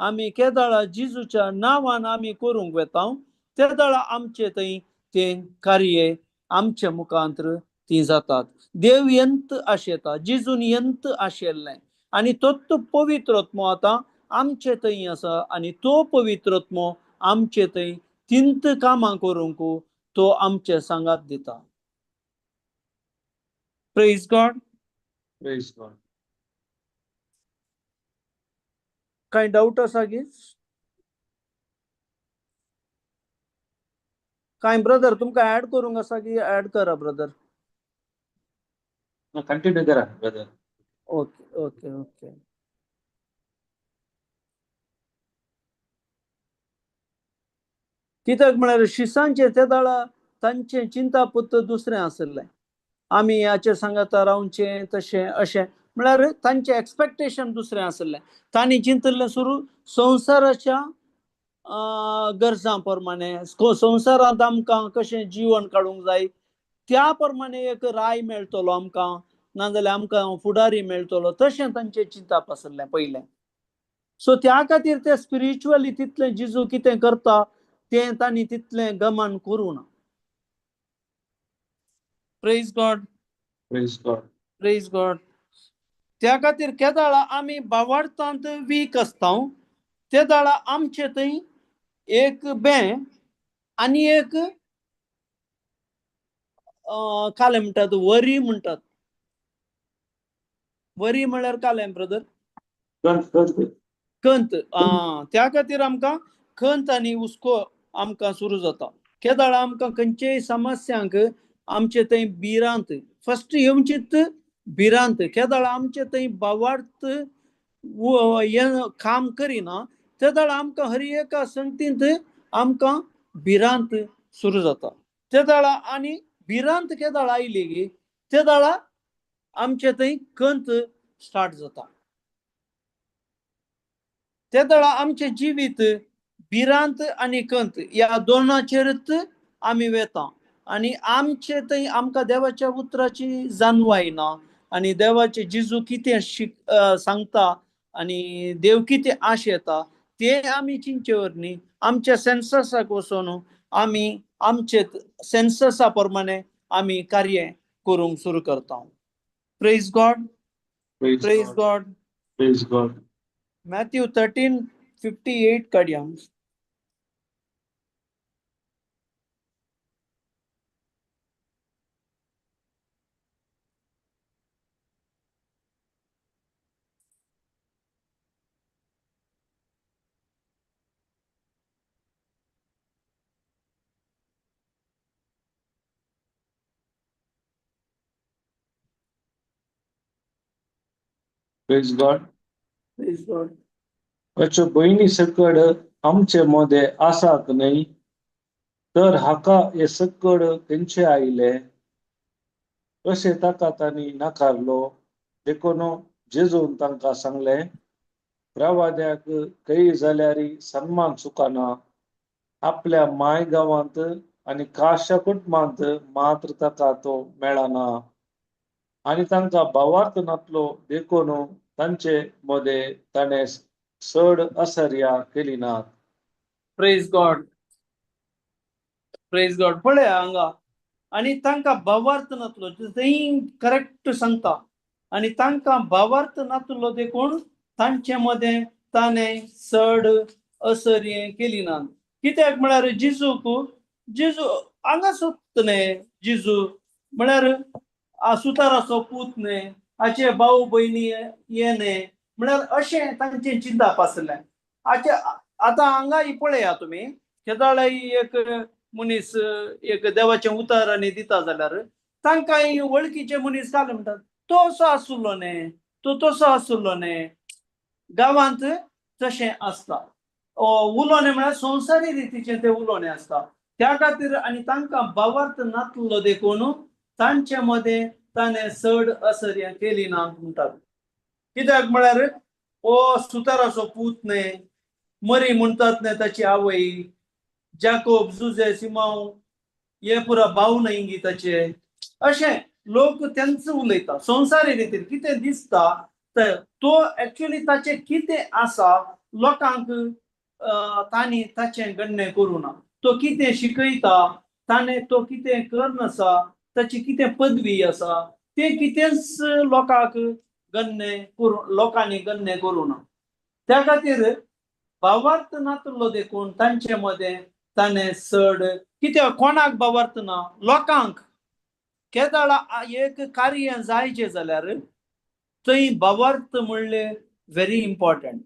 आमी केदाळा जेजूच्या नांवान आमी करूंक वेता, केदाळा आमचे थंय तें कार्य आमच्या मुखांतर ती जातात. देव यंत आशेता, जेजून यंत आशेल्लें आनी तोच पवित्र आतां आमचे थंय आसा आनी तो पवित्र आमचे थंय तिंत कामां करूंक तो आमचे सांगात दिता. Praise God. Praise God. कांय डाऊट आसा की? कांय ब्रदर तुमकां ऍड करूंक आसा की ऍड करा ब्रदर. कंटिन्यू करा ब्रदर. Okay okay okay. कित्याक म्हळ्यार शिसांचे केदाळा तांचें चिंतापुत दुसरें आसलें. आमी ह्याचे सांगाता रावचें तशें अशें म्हळ्यार तांचें एक्सपेक्टेशन दुसरें आसलें. तांणी चिंतलें सुरू संवसाराच्या गरजां प्रमाणे संवसारांत आमकां कशें जीवन काडूंक जाय त्या प्रमाणे एक राय मेळटलो आमकां, नाजाल्यार आमकां फुडारी मेळटलो, तशें तांचें चिंतप आसलें पयलें. सो त्या खातीर ते स्पिरिच्युअली तितलें जेजू कितें करता तें तांणी तितलें गमान करूं ना. Praise God, praise God. Praise God. त्या खातीर केदाळा आमी भावार्थांत वीक आसता, त्या दाळा आमचे थंय एक बें आनी एक काले म्हणटात वरी म्हणटात. वरी म्हळ्यार कालें ब्रदर? खंत. त्या खातीर आमकां खंत आनी हुस्को आमकां सुरू जाता. केदाळा आमकां खंयचेय समस्यांक आमचे थंय भिरांत फस्ट येवचीच भिरांत. केदाळा आमचे थंय भावार्थ काम करिना, त्या दाळा आमकां हर एका संगतींत आमकां भिरांत सुरू जाता. त्या दाळा आनी भिरांत केदाळा आयली की त्या दाळा आमचे थंय खंत स्टार्ट जाता. त्या दाळा आमचे जिवीत भिरांत आनी खंत ह्या दोनाचेरच आमी वेता. आनी आमचे थंय आमकां देवाच्या उतराची जाणवाय ना, आनी देवाचे जेजू कितें सांगता आनी देव कितें आशेता ते आमी चिंचेवर न्ही. आमच्या सेन्ससाक वचून आमी आमचे सेन्ससा प्रमाणे आमी कार्य करूंक सुरू करता. Praise God, praise God. Praise God. Matthew 13:58 काडया. Praise God. Praise God. अच्छा बहिणी सकड आमचे मध्ये आसात न्हय, तर हाका हे सकड तेंचे आयले अशें ताका तांणी नाकारलो. देखून जेजून तांकां सांगलें, प्रवाद्याक खंय जाल्यार सन्मान चुकाना. आपल्या माय गांवांत आनी खाशा कुटुंबांत मात्र ताका तो मेळना. आनी तांकां भावार्थ नासलो देखून तांचे मध्ये ताणें चड असर्या केली नात. Praise God, praise God. पळया हांगा आनी तांकां भावार्थ नासलो थंय करेक्ट सांगता. आनी तांकां भावार्थ नासलो देखून तांचे मध्ये ताणें चड असर्य केली ना. कित्याक म्हळ्यार जेजू हांगा सोदत न्ही. जेजू म्हळ्यार सुताराचो पूत न्ही, हाचे भाऊ भयणी ये न्ही म्हळ्यार अशें तांचें चिंतप आसलें. आतां हांगा पळया तुमी, केदाळा एक मनीस एक देवाचें उतर आनी दिता जाल्यार तांकां वळखीचे मनीस काले म्हणटात, तो असो आसलो न्ही, तो तसो आसलो न्ही. गांवांत तशें आसता. उलोवणें म्हळ्यार संवसारी रितीचें तें उलोवणें आसता. त्या खातीर आनी तांकां भावार्थ नासलो देखून तांचे मध्ये ताणें चड असर्या केली ना म्हणटात. कित्याक म्हळ्यार सुताराचो पूत न्ही, मरी म्हणटात न्ही ताची आवय, जाकोब, जुजे, सिमांव हे पुरा भाव न्ही ताचे. अशें लोक तेंच उलयता संवसारी रितीन कितें दिसता तो एक्चुअली ताचें कितें आसा लोकांक तांणी ताचें गण्य करूं ना. तो कितें शिकयता, ताणें तो कितें करन आसा, ताची कितें पदवी आसा तें कितेंच लोकांक लोकांनी गण्य करूं ना. त्या खातीर भावार्थ नासलो देखून तांचे मध्ये ताणें चड कित्याक कोणाक भावार्थ ना, लोकांक. केदाळा एक कार्य जायचें जाल्यार थंय भावार्थ म्हणलें व्हेरी इम्पॉर्टंट.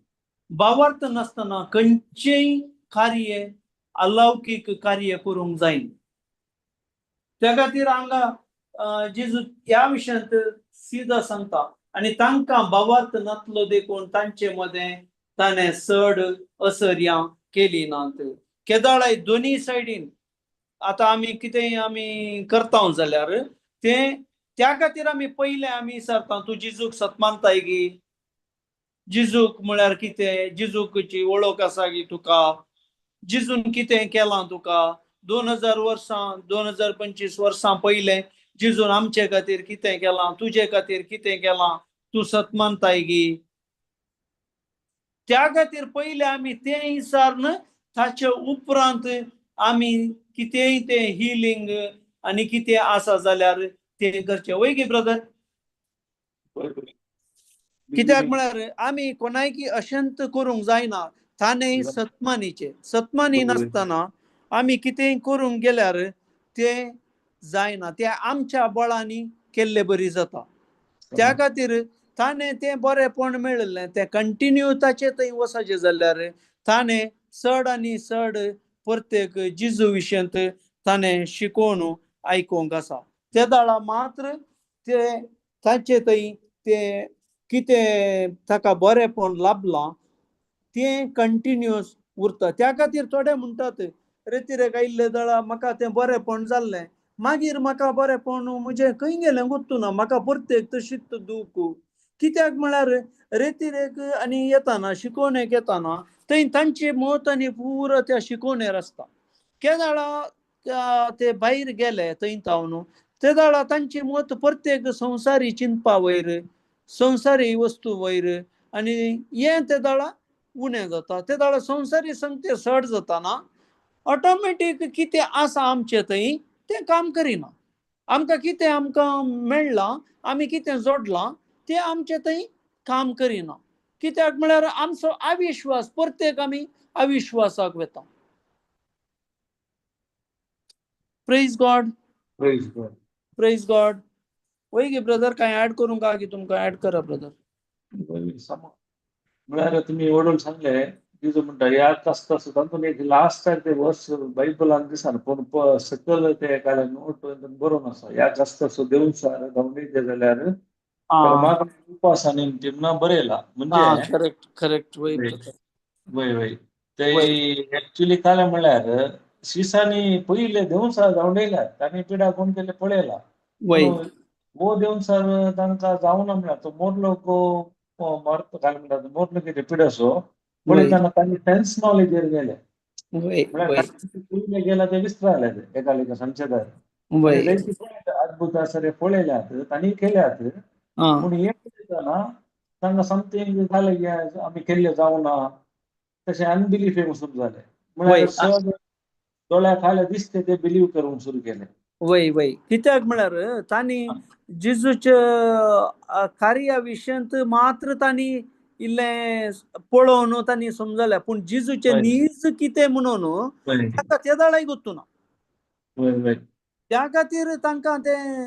भावार्थ नासतना खंयचेय कार्य अलौकीक कार्य करूंक जायना. त्या खातीर हांगा जेजू ह्या विशयांत सीधा सांगता. आनी तांकां भावार्थ नासलो देखून तांचे मध्ये ताणें चड असर्या केली नात. केदाळा दोनी सायडीन आतां आमी कितेंय आमी करता जाल्यार तें त्या खातीर आमी पयलें आमी विचारता तूं जेजूक सत मानताय गी, जेजूक म्हळ्यार कितें, जेजूकची वळख आसा गी तुका, जिजून कितें केलां तुका 2000 वर्सां 2025 वर्सां पयलें जिजून आमचे खातीर कितें केलां तुजे खातीर कितें केलां तूं सतमनताय गी त्या खातीर पयलें आमी तें विचारन ताचे उपरांत आमी कितेंय तें हिलींग आनी कितें आसा जाल्यार तें करचें वय गे ब्रदर कित्याक म्हळ्यार आमी कोणायकी अशंत करूंक जायना ताणें सतमानी नासतना आमी कितेंय करूंक गेल्यार तें जायना तें आमच्या बळांनी केल्लें बरी जाता त्या खातीर ताणें तें बरेंपण मेळिल्लें तें कंटिन्यू ताचे थंय वचचें जाल्यार ताणें चड आनी चड प्रत्येक जिजू विशयंत ताणें शिकोवन आयकूंक आसा त्या दाळा मात्र ते ताचे थंय तें कितें ताका बरेंपण लाभलां तें कंटिन्युअस उरता त्या खातीर थोडे म्हणटात रेतीरेक आयिल्ले दाळा म्हाका तें बरेंपण जाल्लें मागीर म्हाका बरेंपण म्हजें खंय गेलें गुर्तुना म्हाका प्रत्येक तशीच दूख कित्याक म्हळ्यार रेतीरेक आनी येताना शिकोवणेक येताना थंय तांचे मत आनी पुरो त्या शिकोवणेर आसता केदाळा ते भायर गेले थंय तावन ते दाळा तांची मत प्रत्येक संवसारी चिंतपा वयर संवसारी वस्तू वयर आनी हें ते दाळा उणें जाता ते दाळा संवसारी संगते चड जाताना ऑटोमॅटीक कितें आसा आमचे थंय तें काम करिना आमकां कितें आमकां मेळ्ळां आमी कितें जोडलां तें आमचे थंय काम करिना कित्याक म्हळ्यार आमचो अविश्वास प्रत्येक आमी अविश्वासाक वेता प्रेज गॉड प्रेज गॉड वय गे ब्रदर काय ऍड करूंक का की तुमकां ऍड करा ब्रदर म्हळ्यार तुमी ओडून सांगले जिजू म्हणटा याद आसता सुद्दां पूण एक लास्ट टायम ते वर्स बायबलान दिसान पूण सकयल ते एखाद्या नोट बरोवन आसा याद आसता सो देऊन सर गमनीत जाल्यार मागणी उपास आनी टिमना बरयला म्हणजे करेक्ट करेक्ट वय वय ते एक्चुअली काय म्हळ्यार शिसांनी पयले देऊन सर जावन येयल्यात तांणी पिडा कोण केले पळयला वय वो देऊन सर तांकां जावना म्हळ्यार तो मोरलो मारतो काय म्हणटात मोरलो कितें पिडसो पळयताना तांणी सेन्स नॉलेजेर गेले वय म्हळ्यार गेला ते विसरायले ते एकालिका संशयदार अद्भुत सर पळयल्यात तांणी केल्यात पूण हे पळयताना तांकां समथींग जालें की आमी केल्ले जावना तशें अनबिलीफ येवंक सुरू जालें म्हळ्यार सहज दोळ्या खाले दिसते ते बिलीव करूंक सुरू केले वय कित्याक म्हळ्यार तांणी जिजूच्या कार्या विशयंत मात्र तांणी इल्लें पळोवन तांणी समजलें पूण जिजूचे नीज कितें म्हणून ताका त्या दाळाय गुर्तुना त्या खातीर तांकां तें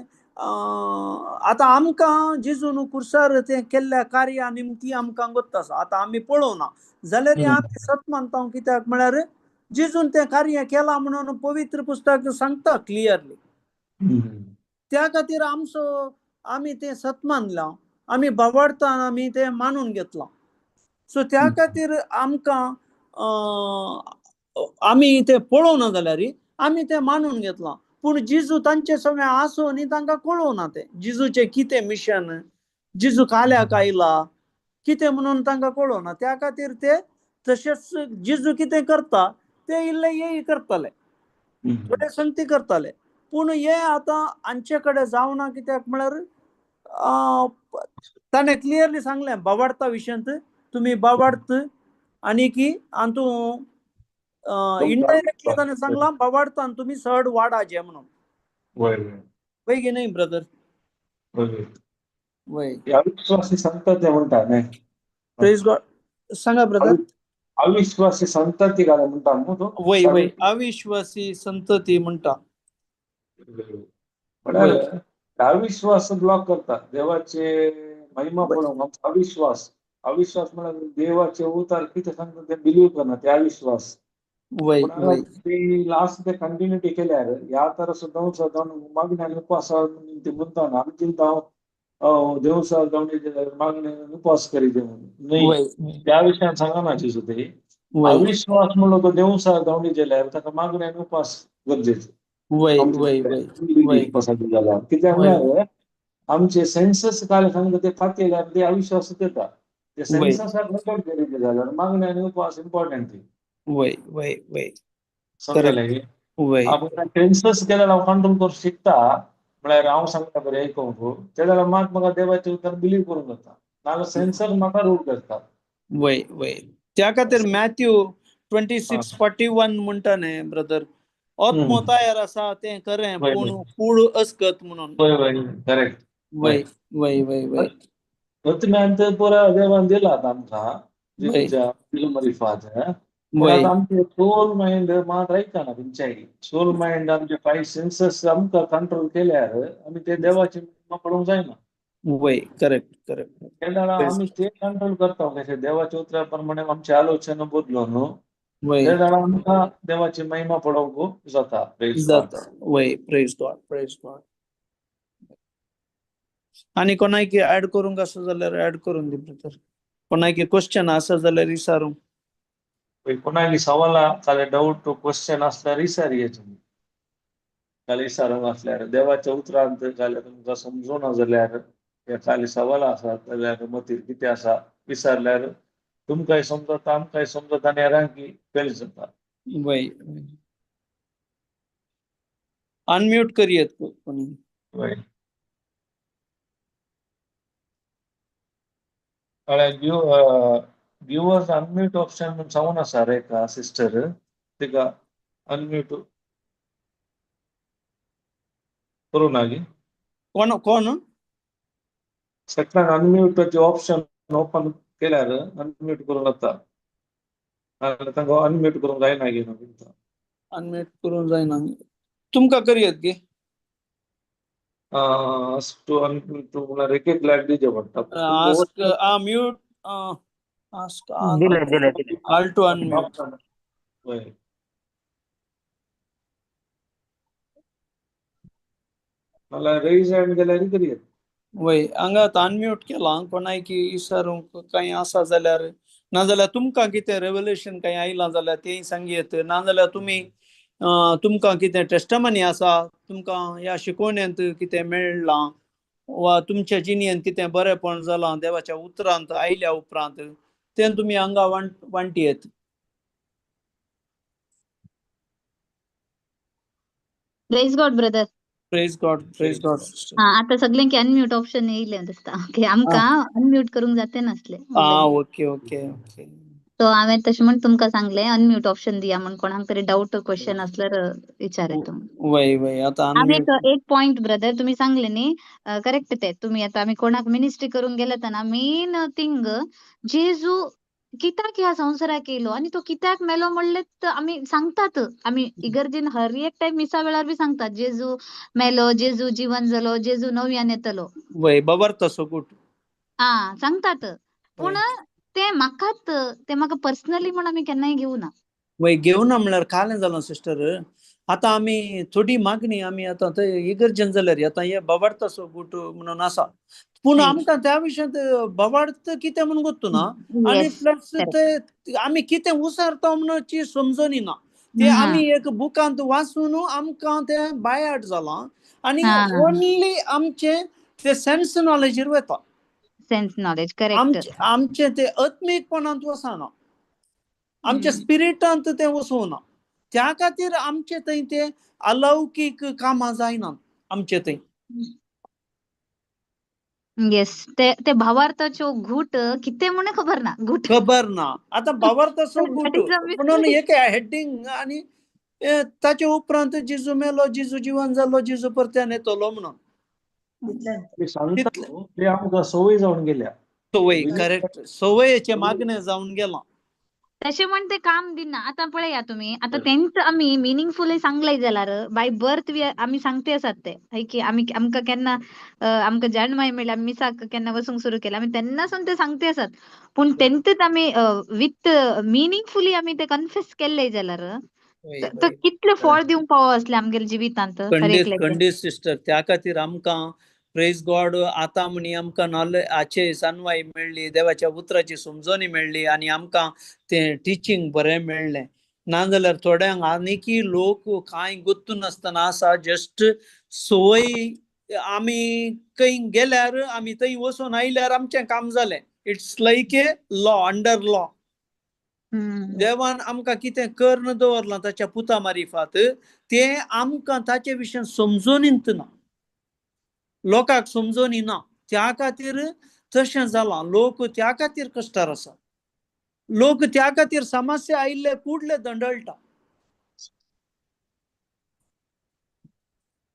आतां आमकां जिजून कुर्सार तें केल्ल्या कार्या निमती आमकां गत्त आसा आतां आमी पळोवना जाल्यार आमी सत मानता कित्याक म्हळ्यार जिजून तें कार्य केलां म्हणून पवित्र पुस्तक सांगता क्लियरली त्या खातीर आमी तें सत मानलां आमी बाबाडतान आमी तें मानून घेतलां सो त्या खातीर आमकां आमी तें पळोवना जाल्यार आमी तें मानून घेतलां पूण जिजू तांचे सगळें आसून तांकां कळोवना तें जिजूचें कितें मिशन जिजू काल्याक आयला कितें म्हणून तांकां कळोवना त्या खातीर ते तशेंच जिजू कितें करता ते इल्लें हे करतले थोडे संगती करतले पूण हे आतां हांचे कडेन जावना कित्याक म्हळ्यार ताणें क्लियरली सांगलें बाबाडता विशयंत तुमी बाबाडत आनी की तूं इनडायरेक्टली ताणें सांगलां बाबाडता आनी तुमी चड वाडाचे म्हणून वय की न्ही ब्रदर वय अविश्वासी संतती म्हणटा न्ही प्रेज गॉड सांगा ब्रदर अविश्वासी संतती काय म्हणटा न्हू तो वय अविश्वासी संतती म्हणटा म्हळ्यार अविश्वास ब्लॉक करता देवाचे महिमा पळोवंक अविश्वास म्हळ्यार देवाचे उतार कितें सांगता ते बिलीव करना ते अविश्वास लास्ट ते कंटिन्युटी केल्यार ह्या तर सुद्दां मागणी आनी उपास ते म्हणटा आमी चिंता देव सर जावन मागणी उपास करीत न्ही त्या विशयान सांगना जिजू ते अविश्वास म्हणलो तो देव सर जावन गेल्यार ताका मागणी आनी उपास गरजेचे कित्याक म्हळ्यार आमचे सेन्सस काय सांगता ते फाटेल्यार ते अविश्वास येता ते सेन्ससाक रेकॉर्ड केले जाल्यार मागणी आनी उपास इम्पॉर्टंट वय वय वय समजायला करेक्ट की वय आपण टेन्सस केलेला कंट्रोल करू शिकता म्हळ्यार हांव सांगता बरें आयकूंक तेन्ना म्हाका देवाचे उतर बिलीव करूंक जाता नाजाल्यार सेन्सर म्हाका रूल करता वय वय त्या खातीर मॅथ्यू हा. 26:41 म्हणटा न्ही ब्रदर आत्मो तयार आसा तें खरें वय पूण वय कूड असकत म्हणून वय वय करेक्ट वय वय वय वय आत्म्यांत पुरा देवान दिलात आमकां वय जेजूच्या रिफात पूण वय आतां आमचे सोल मायंड मात आयकना खंयच्याय सोल मायंड आमचे 5 सेन्सस आमकां कंट्रोल केल्यार आमी ते देवाची महिमा पडोवंक जायना वय करेक्ट करेक्ट तेन्ना आमी ते कंट्रोल करता कशे देवाच्या उतरा प्रमाणे आमची आलोचना बदलो न्हू वय ते जाणां आमकां देवाची महिमा पडोवंक जाता प्रेज गॉड जाता वय प्रेज गॉड आनी कोणाकी ऍड करूंक आसा जाल्यार ऍड करून दी ब्रदर कोणाकी क्वेश्चन आसा जाल्यार विचारूं कोणाकी सवालां जाल्यार डाऊट क्वेश्चन आसल्यार विचारये तुमी जाल्यार विचारूंक आसल्यार देवाच्या उतरांत जाल्यार तुमकां समजुना जाल्यार खाली सवालां आसात जाल्यार मतीर कितें आसा विचारल्यार तुमकांय समजता आमकांय समजता आनी हेरांकी फेल जाता वय अनम्यूट करियेत कोणी वय व्ह्यूअर्स अनम्यूट ऑप्शन म्हणून सांगून आसा रेखा सिस्टर तिका अनम्यूट करूं ना गी कोण सेकंड अनम्यूटचे ऑप्शन ओपन केल्यार अनम्यूट करूं जाता नाजाल्यार तांकां अनम्यूट करूंक जायना गी अनम्यूट करूंक जायना तुमकां करियेत गे टू अनम्यूट म्हळ्यार एक एक लायक दिवचे पडटा आस्क म्यूट आस्क दिले ऑल टू अनम्यूट वय नाल्यार रेज हँड केल्यार करियेत वय हांगा अनम्यूट केलां कोणाकी विचारूंक कांय आसा जाल्यार नाजाल्यार तुमकां कितें रेवल्युशन कांय आयलां जाल्यार तेंय सांगयेत नाजाल्यार तुमी तुमकां कितें टेस्टमनी आसा तुमकां ह्या शिकवण्यांत कितें मेळ्ळां वा तुमच्या जिणेंत कितें बरेंपण जालां देवाच्या उतरांत आयल्या उपरांत तें तुमी हांगा वांटयेत praise God brother praise God हा आता सगळ्यांकी अनम्यूट ऑप्शन येयले दिसता ओके आमकां अनम्यूट करूंक जाते नासले ओके ओके ओके सो हांवें तशें म्हण तुमकां सांगलें अनम्यूट ऑप्शन दिया म्हण कोणाक तरी डाऊट क्वेश्चन असल्यार विचारत तुम्ही वय वय आता आनी अनम्यूट एक पॉइंट ब्रदर तुम्ही सांगले न्ही करेक्ट ते तुम्ही आता आम्ही कोणाक मिनिस्ट्री करूंक गेले ना मेन थिंग जेजू कित्याक ह्या संवसाराक येयलो आनी तो कित्याक मेलो म्हणलें आमी सांगतात आमी इगर्जेन हर एक टायम मिसा वेळार बी सांगतात जेजू मेलो जेजू जीवन जालो जेजू नव्यान येतलो वय बाबर तसो गुट हा सांगतात पूण ते म्हाका पर्सनली म्हण आमी केन्नाय घेवना वय घेवना म्हळ्यार कालें जालां सिस्टर आतां आमी थोडी मागणी आमी आतां थंय इगर्जेन जाल्यार आतां हे बाबाड तसो गुट म्हणून आसा पूण आमकां त्या विशयांत बाबाड कितें म्हणून गोत्तू ना आनी येस प्लस ते आमी कितें उसारता म्हणून समजोनी ना ते हा आमी एक बुकांत वाचून आमकां तें बायहार्ट जालां आनी हा ओन्ली आमचे ते सेन्स नॉलेजीर वता सेन्स नॉलेज करेक्ट आमचे ते आत्मीकपणांत वचना आमच्या स्पिरिटांत ते वचूना त्या खातीर आमचे थंय ते अलौकीक कामां जायनात आमचे थंय येस ते भावार्थाच्यो घूट कितें म्हणे खबर ना घूट खबर ना आतां भावार्थ तसो That गुट is a म्हणून mystery. एक हेडिंग आनी ताचे उपरांत जेजू मेलो जेजू जिवन जालो जेजू परत्यान येतलो म्हणून ते सांगता ते आमकां सवय जावन गेल्या सवय करेक्ट सवयेचे मागणें जावन गेलां तशें म्हण ते काम दिना आतां पळया तुमी आतां तेंच आमी मिनिंगफुली सांगलें जाल्यार बाय बर्थ आमी सांगते आसात ते हय की आमकां केन्ना आमकां जन्माय मेळ्ळी आमी मिसाक केन्ना वचूंक सुरू केलें आमी तेन्नासून ते सांगते आसात पूण तेंतच आमी विथ मिनिंगफुली आमी ते कन्फेस केल्ले जाल्यार कितले फळ दिवंक फावो असले आमगेल्या जिवितांत हर एकल्याचे खंडीत सिस्टर त्या खातीर आमकां प्रेज गॉड आतां म्हणी आमकां नॉलेज सानवाय मेळ्ळी देवाच्या उतराची समजणी मेळ्ळी आनी आमकां तें टिचींग बरें मेळ्ळें नाजाल्यार थोड्यांक आनिकी लोक कांय गुत्तू नासतना आसा जस्ट सवय आमी खंय गेल्यार आमी थंय वचून आयल्यार आमचें काम जालें it's like a law under law हम्म. देवान आमकां कितें कर्ण दवरलां ताच्या पुता मारिफात तें आमकां ताचे विशीं समजून ना, लोकांक समजून ना. त्या खातीर तशें जालां. लोक त्या खातीर कश्टार आसा. लोक त्या खातीर समस्या आयिल्ले कुडले दंडळटा.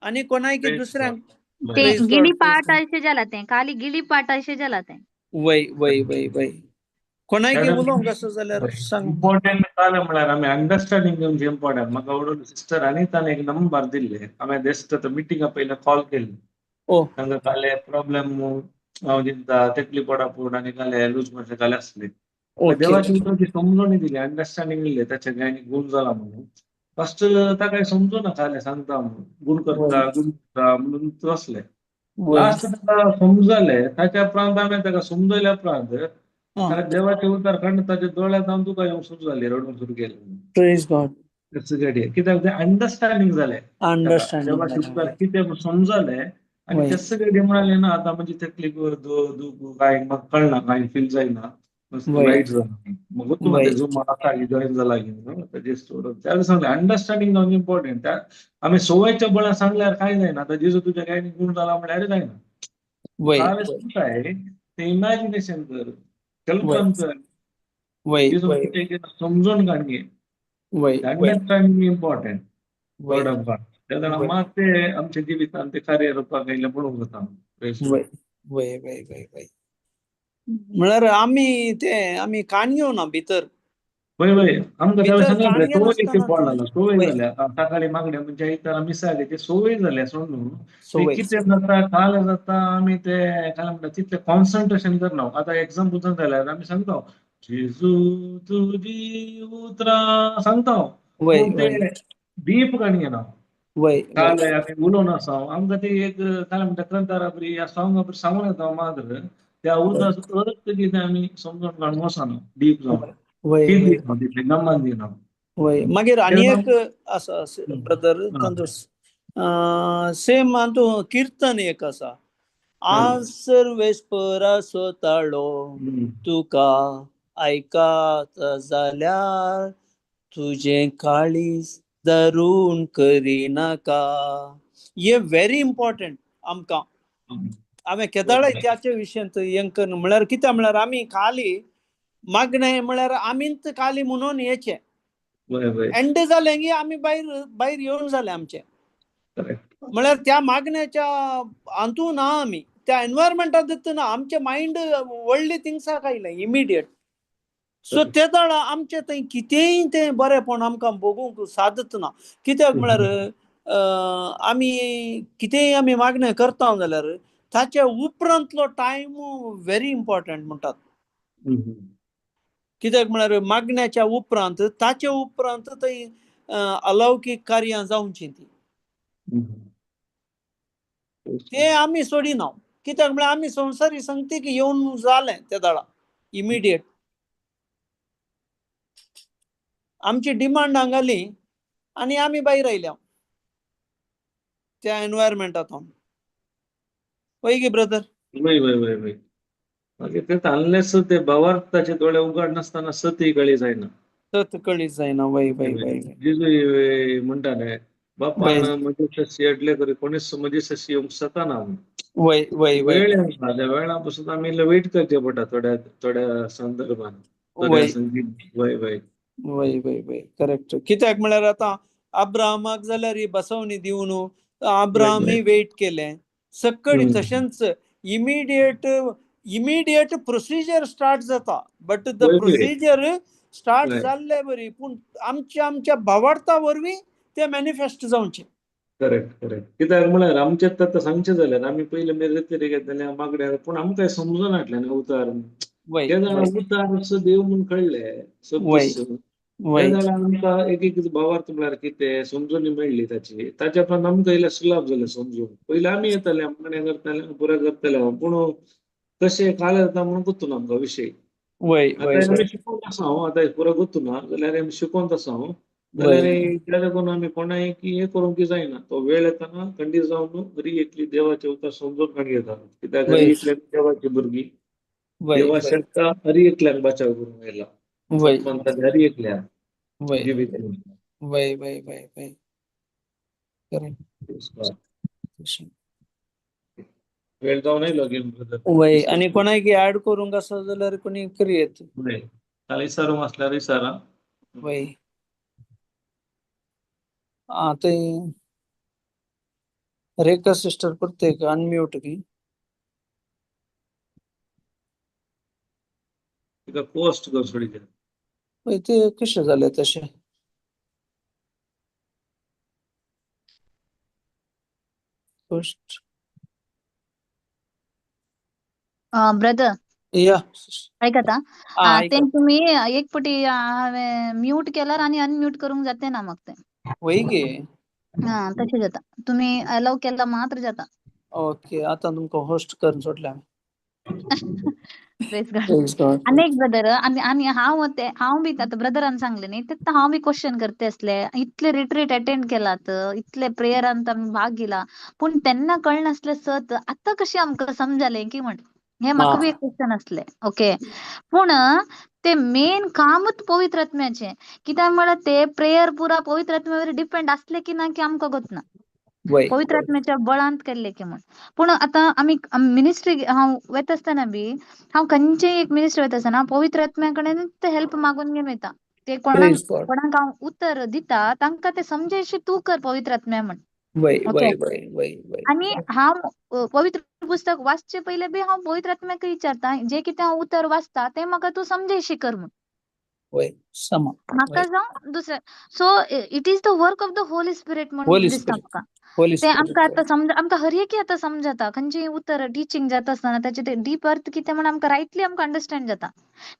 आनी कोणायकी दुसऱ्यांक ते Praise God, गिली praise पाट God. अशें जाला तें खाली गिली पाट अशें जाला तें. वय वय वय वय कोणायकी उलोवंक आसा जाल्यार सांग. इम्पॉर्टंट जालें म्हळ्यार आमी अंडरस्टँडिंग घेवनचें इम्पॉर्टंट. म्हाका आवडून सिस्टर अनितान एक नंबर दिल्ले. हांवें दिसता मिटिंगा पयलीं कॉल केल्ली. ओ तांकां काले प्रॉब्लेम हांव चिंता तकली पडापूड आनी काले लूज मोशन जाले आसले. ओके देवाची उतरची समजून दिली, अंडरस्टँडिंग दिले ताचे काय गुण जाला म्हणून. फस्ट ताका समजूना काले सांगता म्हणून गुण करता म्हणून बसले. लास्ट ताका समजले. ताच्या उपरांत हांवें ताका समजयल्या उपरांत ताका देवाचे उतार काडून ताच्या दोळ्यांत हांव तुका येवंक सुरू जाली, रडूंक सुरू केलें. Praise God. कित्याक ते अंडरस्टँडिंग जालें. अंडरस्टँडिंग देवाचे उतार कितें समजले आनी ते सगळे म्हणाले ना आता म्हणजे तकलीफ दूख काय म्हाका कळना, काय फील जायना, लाईट जाता. मग वतू ते झूम जॉईन जाला ताजे त्याला सांगले अंडरस्टँडिंग जावन इम्पॉर्टंट. आमी सवयच्या बळार सांगल्यार काय जायना. आता जेजू तुझ्या काय गुण जाला म्हळ्यार जायना. काय सांगताय ते इमॅजिनेशन कर, कल्पन कर. जेजू समजून काढणे. Understanding important. Word of God. त्या मात ते आमच्या जिवितांत ते कार्य रूपाक आयिल्लें पळोवंक जाता. वय वय वय वय वय म्हळ्यार आमी काणयो ना भितर. वय वय आमकां त्यावेळेस भितर सांगले काणयो सवय नासतना पड लागला, सवय वय जाल्या. सकाळी मागण्या म्हणजे आयतारा मिसाले ते सवय जाल्या सोडून ते सवय कितें जाता काल जाता आमी ते काय म्हणटा तितले कॉन्सन्ट्रेशन करना. आतां एग्जाम उजन जाल्यार आमी सांगता जेजू तुजी उतरां सांगता, वय पूण ते वय डीप काणये ना. वय काल आमी उलोवन आसा आमकां ती एक काय म्हणटा कंतारा बरी या सॉंगा बरी सांगून येता मात्र त्या उतराचो अर्थ कितें आमी समजून काडूंक वचना डीप जावन. वय फील वय दिना तितली गंमत दिना. वय मागीर आनी एक आसा ब्रदर तंदुरुस्त. सेम हातूं कीर्तन एक आसा. आज सर्वेस्परा सोताळो तुका आयकात जाल्यार तुझें काळीज धरून करिनाका. हे व्हेरी इम्पॉर्टंट आमकां. हांवें केदाळे त्याचे विशयी हें म्हळ्यार कितें म्हळ्यार आमी खाली मागणें म्हळ्यार आमीच खाली म्हणून येचें. एंड जालें की आमी भायर येवन जालें आमचें. म्हळ्यार त्या मागण्याच्या हातूं ना आमी त्या एनवायरमेंटांत ना. आमचें मायंड व्हडली थिंग्साक आयलें इमिडिएट. सो ते दाडा आमचें थंय कितेंय तें बरेंपण आमकां भोगूंक सादत ना. कित्याक म्हळ्यार आमी कितेंय आमी मागणें करता जाल्यार ताचे उपरांतलो टायम व्हेरी इम्पॉर्टंट म्हणटात. कित्याक म्हळ्यार मागण्याच्या उपरांत ताचे उपरांत थंय अलौकीक कार्यां जावची ती. ते आमी सोडिना. कित्याक म्हळ्यार आमी संवसारी संगतीक येवन जालें त्या दाडा इमिडिएट. आमची डिमांड हांगाली आनी आमी भायर आयल्या त्या एनवायरमेंटांतून. वय गे ब्रदर. वय वय वय वय मागीर ते अनलेस ते भावार्थाचे दोळे उघड नासतना सतय कळी जायना. सत कळीत जायना. वय वय वय जेजू म्हणटाले बापान म्हजे सशी एडले करी कोणीच म्हजे सशी येवंक शकना. वय वय वय वेळ येता त्या वेळा पासून आमी वेट करचे पडटा थोड्या संदर्भान. वय वय वय वय वय वय करेक्ट. कित्याक म्हळ्यार आतां अब्राहमाक जाल्यार ही बसवणी दिवन अब्राहमी वेट केलें. सक्कळी तशेंच इमिडिएट प्रोसिजर स्टार्ट जाता. बट द प्रोसिजर स्टार्ट जाल्ले बरी पूण आमच्या भावार्था वरवीं ते मॅनिफेस्ट जावचें. Correct correct. कित्याक म्हळ्यार आमचें आतां सांगचें जाल्यार आमी पयलीं मेरेतरी घेतले मागण्या पूण आमकां समजून हाडलें उतार. ते जाणां उतार असो देव म्हूण कळ्ळें ते जाणां आमकां एक भावार्थ म्हळ्यार कितें समजून मेळ्ळी ताची. ताच्या उपरांत आमकां इल्लें सुलाभ जालें समजून. पयलीं आमी येताले मागण्या करताले पुरो करताले पूण कशें काल जाता म्हणून गुंतूना आमकां विशय. आतां आमी शिकून आसा आतां पुरो गुंतूना जाल्यार आमी शिकोवन आसा जाल्यार इतल्या लागून आमी कोणाय की हें करूंक जायना. तो वेळ येताना खंडीत जावन बरी एकली देवाचे उतार समजून काडूं येता. कित्याक हरी एकल्याक देवाची भुरगीं देवा शकता हरी एकल्याक बचाव करूंक आयला. वय सत म्हणतात हरी एकल्या वय जिवित वय वय वय वय करेक्ट वेळ जाऊनही लगीन ब्रदर वय आणि कोणाक ऍड करूंक आसा जाल्यार कोणी करियेत काल इसारो असल्यार इसारा वय ते रेखा सिस्टर प्रत्येक अनम्यूट की तिका पोस्ट कर सोडी वय ते कशें जालें तशें पोस्ट ब्रदर या ऐकत ते ऐका तुम्ही एक पटी म्यूट केल्यार आणि अनम्यूट करूंक जाते ना मग ते वय गे तशें जाता तुम्ही अलाव केला मात्र जाता ओके आता तुमका होस्ट करून सोडल्या प्रेस गॉड Praise God. अनेक ब्रदर आणि हांव बी आता ब्रदरान सांगले न्ही ते हांव बी क्वेश्चन करते असले इतले रिट्रीट अटेंड केलात इतले प्रेयरांत आमी भाग घेला पूण तेन्ना कळनासले सत आता कशें आमकां समजालें की म्हण हे म्हाका बी एक क्वेश्चन असले ओके पूण ते मेन कामच पवित्र आत्म्याचे कित्याक म्हळ्यार ते प्रेयर पुरा पवित्र आत्म्यावर डिपेंड असले की ना की आमकां गोतना वय पवित्र आत्म्याच्या बळांत केल्ले की म्हण पूण आतां आमी मिनिस्ट्री हांव वयता आसतना बी हांव खंयचेय एक मिनिस्टर वयता आसतना पवित्र आत्म्या कडेन ते हेल्प मागून घेवन वयता ते Praise God. कोणाक हांव उतर दिता तांकां ते समजायशी तूं कर पवित्र आत्म्या म्हण वय ओके वय वय वय वय आणि हांव पवित्र पुस्तक वाचचे पयले बी हांव पवित्र आत्म्याक विचारता जे कितें हांव उतर वाचता ते म्हाका तूं समजायशी कर म्हण वय समा म्हाका जावं दुसऱ्या so it is the work of the Holy spirit म्हणून होली दिसता स्पिरिट म्हाका होली ते आमकां स्पिरिट आतां समजा आमकां हर एक आतां समजता खंयचेय उतर टिचींग जाता आसतना त्याचे ते डीप अर्थ कितें म्हण आमकां रायटली आमकां अंडरस्टँड जाता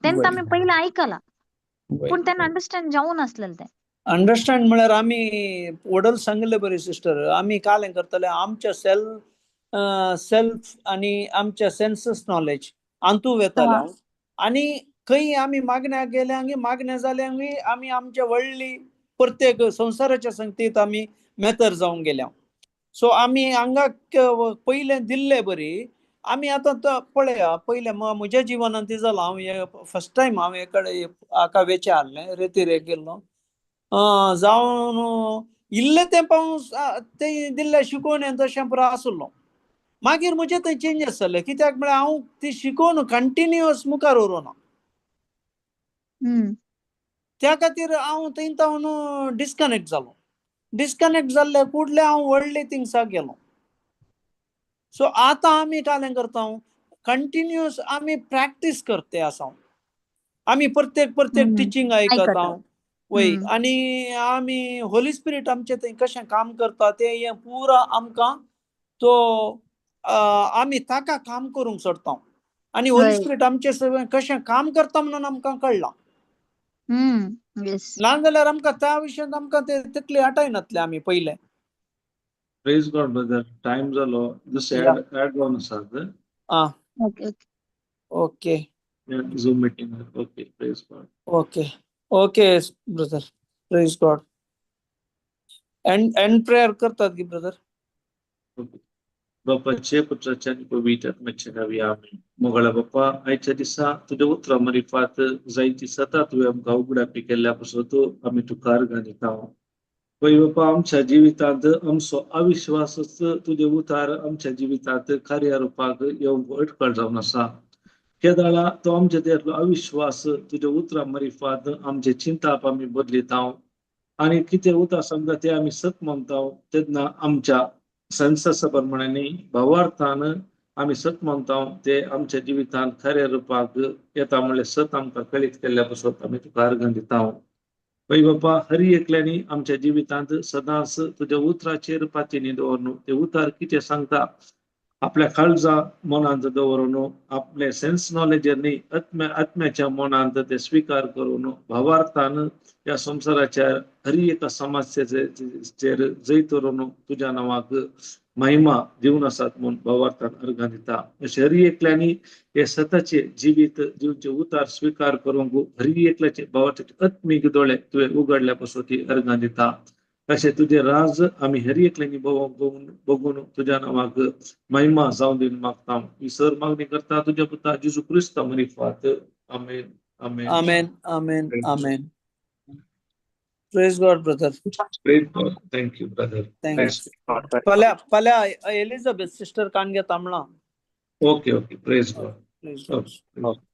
तेन्ना आमी पयलीं आयकलां पूण तेन्ना अंडरस्टँड जावून नासलेलें ते अंडरस्टँड म्हळ्यार आमी वडल सांगले बरे सिस्टर आमी काल हें करतले आमच्या सेल्फ आणि आमच्या सेन्सस नॉलेज अंतू वेताले आणि खंय आमी मागण्या गेल्यांगी मागण्या जाल्यांगी आमी आमच्या व्हडली प्रत्येक संवसाराच्या संगतीत आमी मेतर जावंक गेल्या सो आमी हांगाक पयले दिल्ले बरी आमी आतां पळया पयले म्हज्या जिवनांत ते जालां हांव फर्स्ट टायम हांव हाका वेचे हाडलें रेतीरेक गेल्लो जावन इल्ले तेंप हांव ते दिल्ले शिकोवणें तशें पुरो आसलो मागीर म्हजें थंय चेंजीस जाले कित्याक म्हळ्यार हांव ती शिकोवन कंटिन्युअस मुखार व्हरूना त्या खातीर हांव थंयच्यान डिस्कनेक्ट जाल्ले कुडले हांव व्हडले थिंग्साक गेलो सो आतां आमी कालें करता कंटिन्युअस आमी प्रॅक्टीस करते आसा आमी प्रत्येक टिचींग आयकता वय आणि आमी होली स्पिरीट आमचे थंय कशें काम करता ते पुरो आमकां तो आमी ताका काम करूंक सोदता आणि होली स्पिरीट आमचे सगळें कशें काम करता म्हणून आमकां कळलां नाजाल्यार आमकां त्या विशयान आमकां ते तितले आठयनातले आमी पयले प्रेज गॉड ब्रदर टाइम जालो जस्ट ऍड जावन आसात okay okay zoom meeting okay praise God okay okay brother praise God end prayer करतात की ब्रदर बापाचे पुत्राचे आणि पवित्र आत्म्याचे नावी आमेन मोगळा बाप्पा आयच्या दिसा तुझ्या उतरा मरिफात जायची सतत तुवें आमकां उगडापी केल्ल्या पासून तूं आमी तुकार घालिता पळय बाप्पा आमच्या जिवितांत आमचो अविश्वासच तुझे उतार आमच्या जिवितांत खऱ्या रुपाक येवंक अटकळ जावन आसा केदाळा तो आमच्या देतलो अविश्वास तुझ्या उतरा मरिफात आमचे चिंताप आमी बदलिता आणि कितें उतर समजा ते आमी सत म्हणटा तेन्ना आमच्या सेन्सस प्रमाणे भावार्थान आमी सत म्हणटा ते आमच्या जिवितांत खऱ्या रुपाक येता म्हणल्यार सत आमकां कळीत केल्ल्या पासून आमी तुका अर्घ दिता पळय बाप्पा हरी एकल्यानी आमच्या जिवितांत सदांच तुझ्या उतराचेर पातीनी दवरून ते उतार कितें सांगता आपल्या काळजा मनांत दवरून आपले सेन्स नॉलेजर न्ही आत्म्याच्या मनांत ते स्वीकार करून भावार्थान या संसाराच्या हरी एका समस्येचेर जैत करून तुझ्या नावाक महिमा दिवन आसात म्हणून भावार्थान अर्घ दिता अशें हरी एकल्यानी हे सताचे जिवीत जीवचे उतार स्वीकार करूंक हरी एकल्याचे भावार्थाचे आत्मीक दोळे तुवें उगडल्या पासून ती अर्घ दिता अशें तुझे राज आमी हरी एकल्यानी बघून तुझ्या नावाक महिमा जावं दिवन मागता ही सर मागणी करता तुझ्या पुता जेजू क्रिस्त मरिफात आमेन Amen. Amen. Amen. Praise God. Amen. Praise God, brother. Praise God. Thank you, brother. Thanks. Thanks. Pala Elizabeth, sister Kanya Tamla. Okay. Praise God. Praise God. Okay.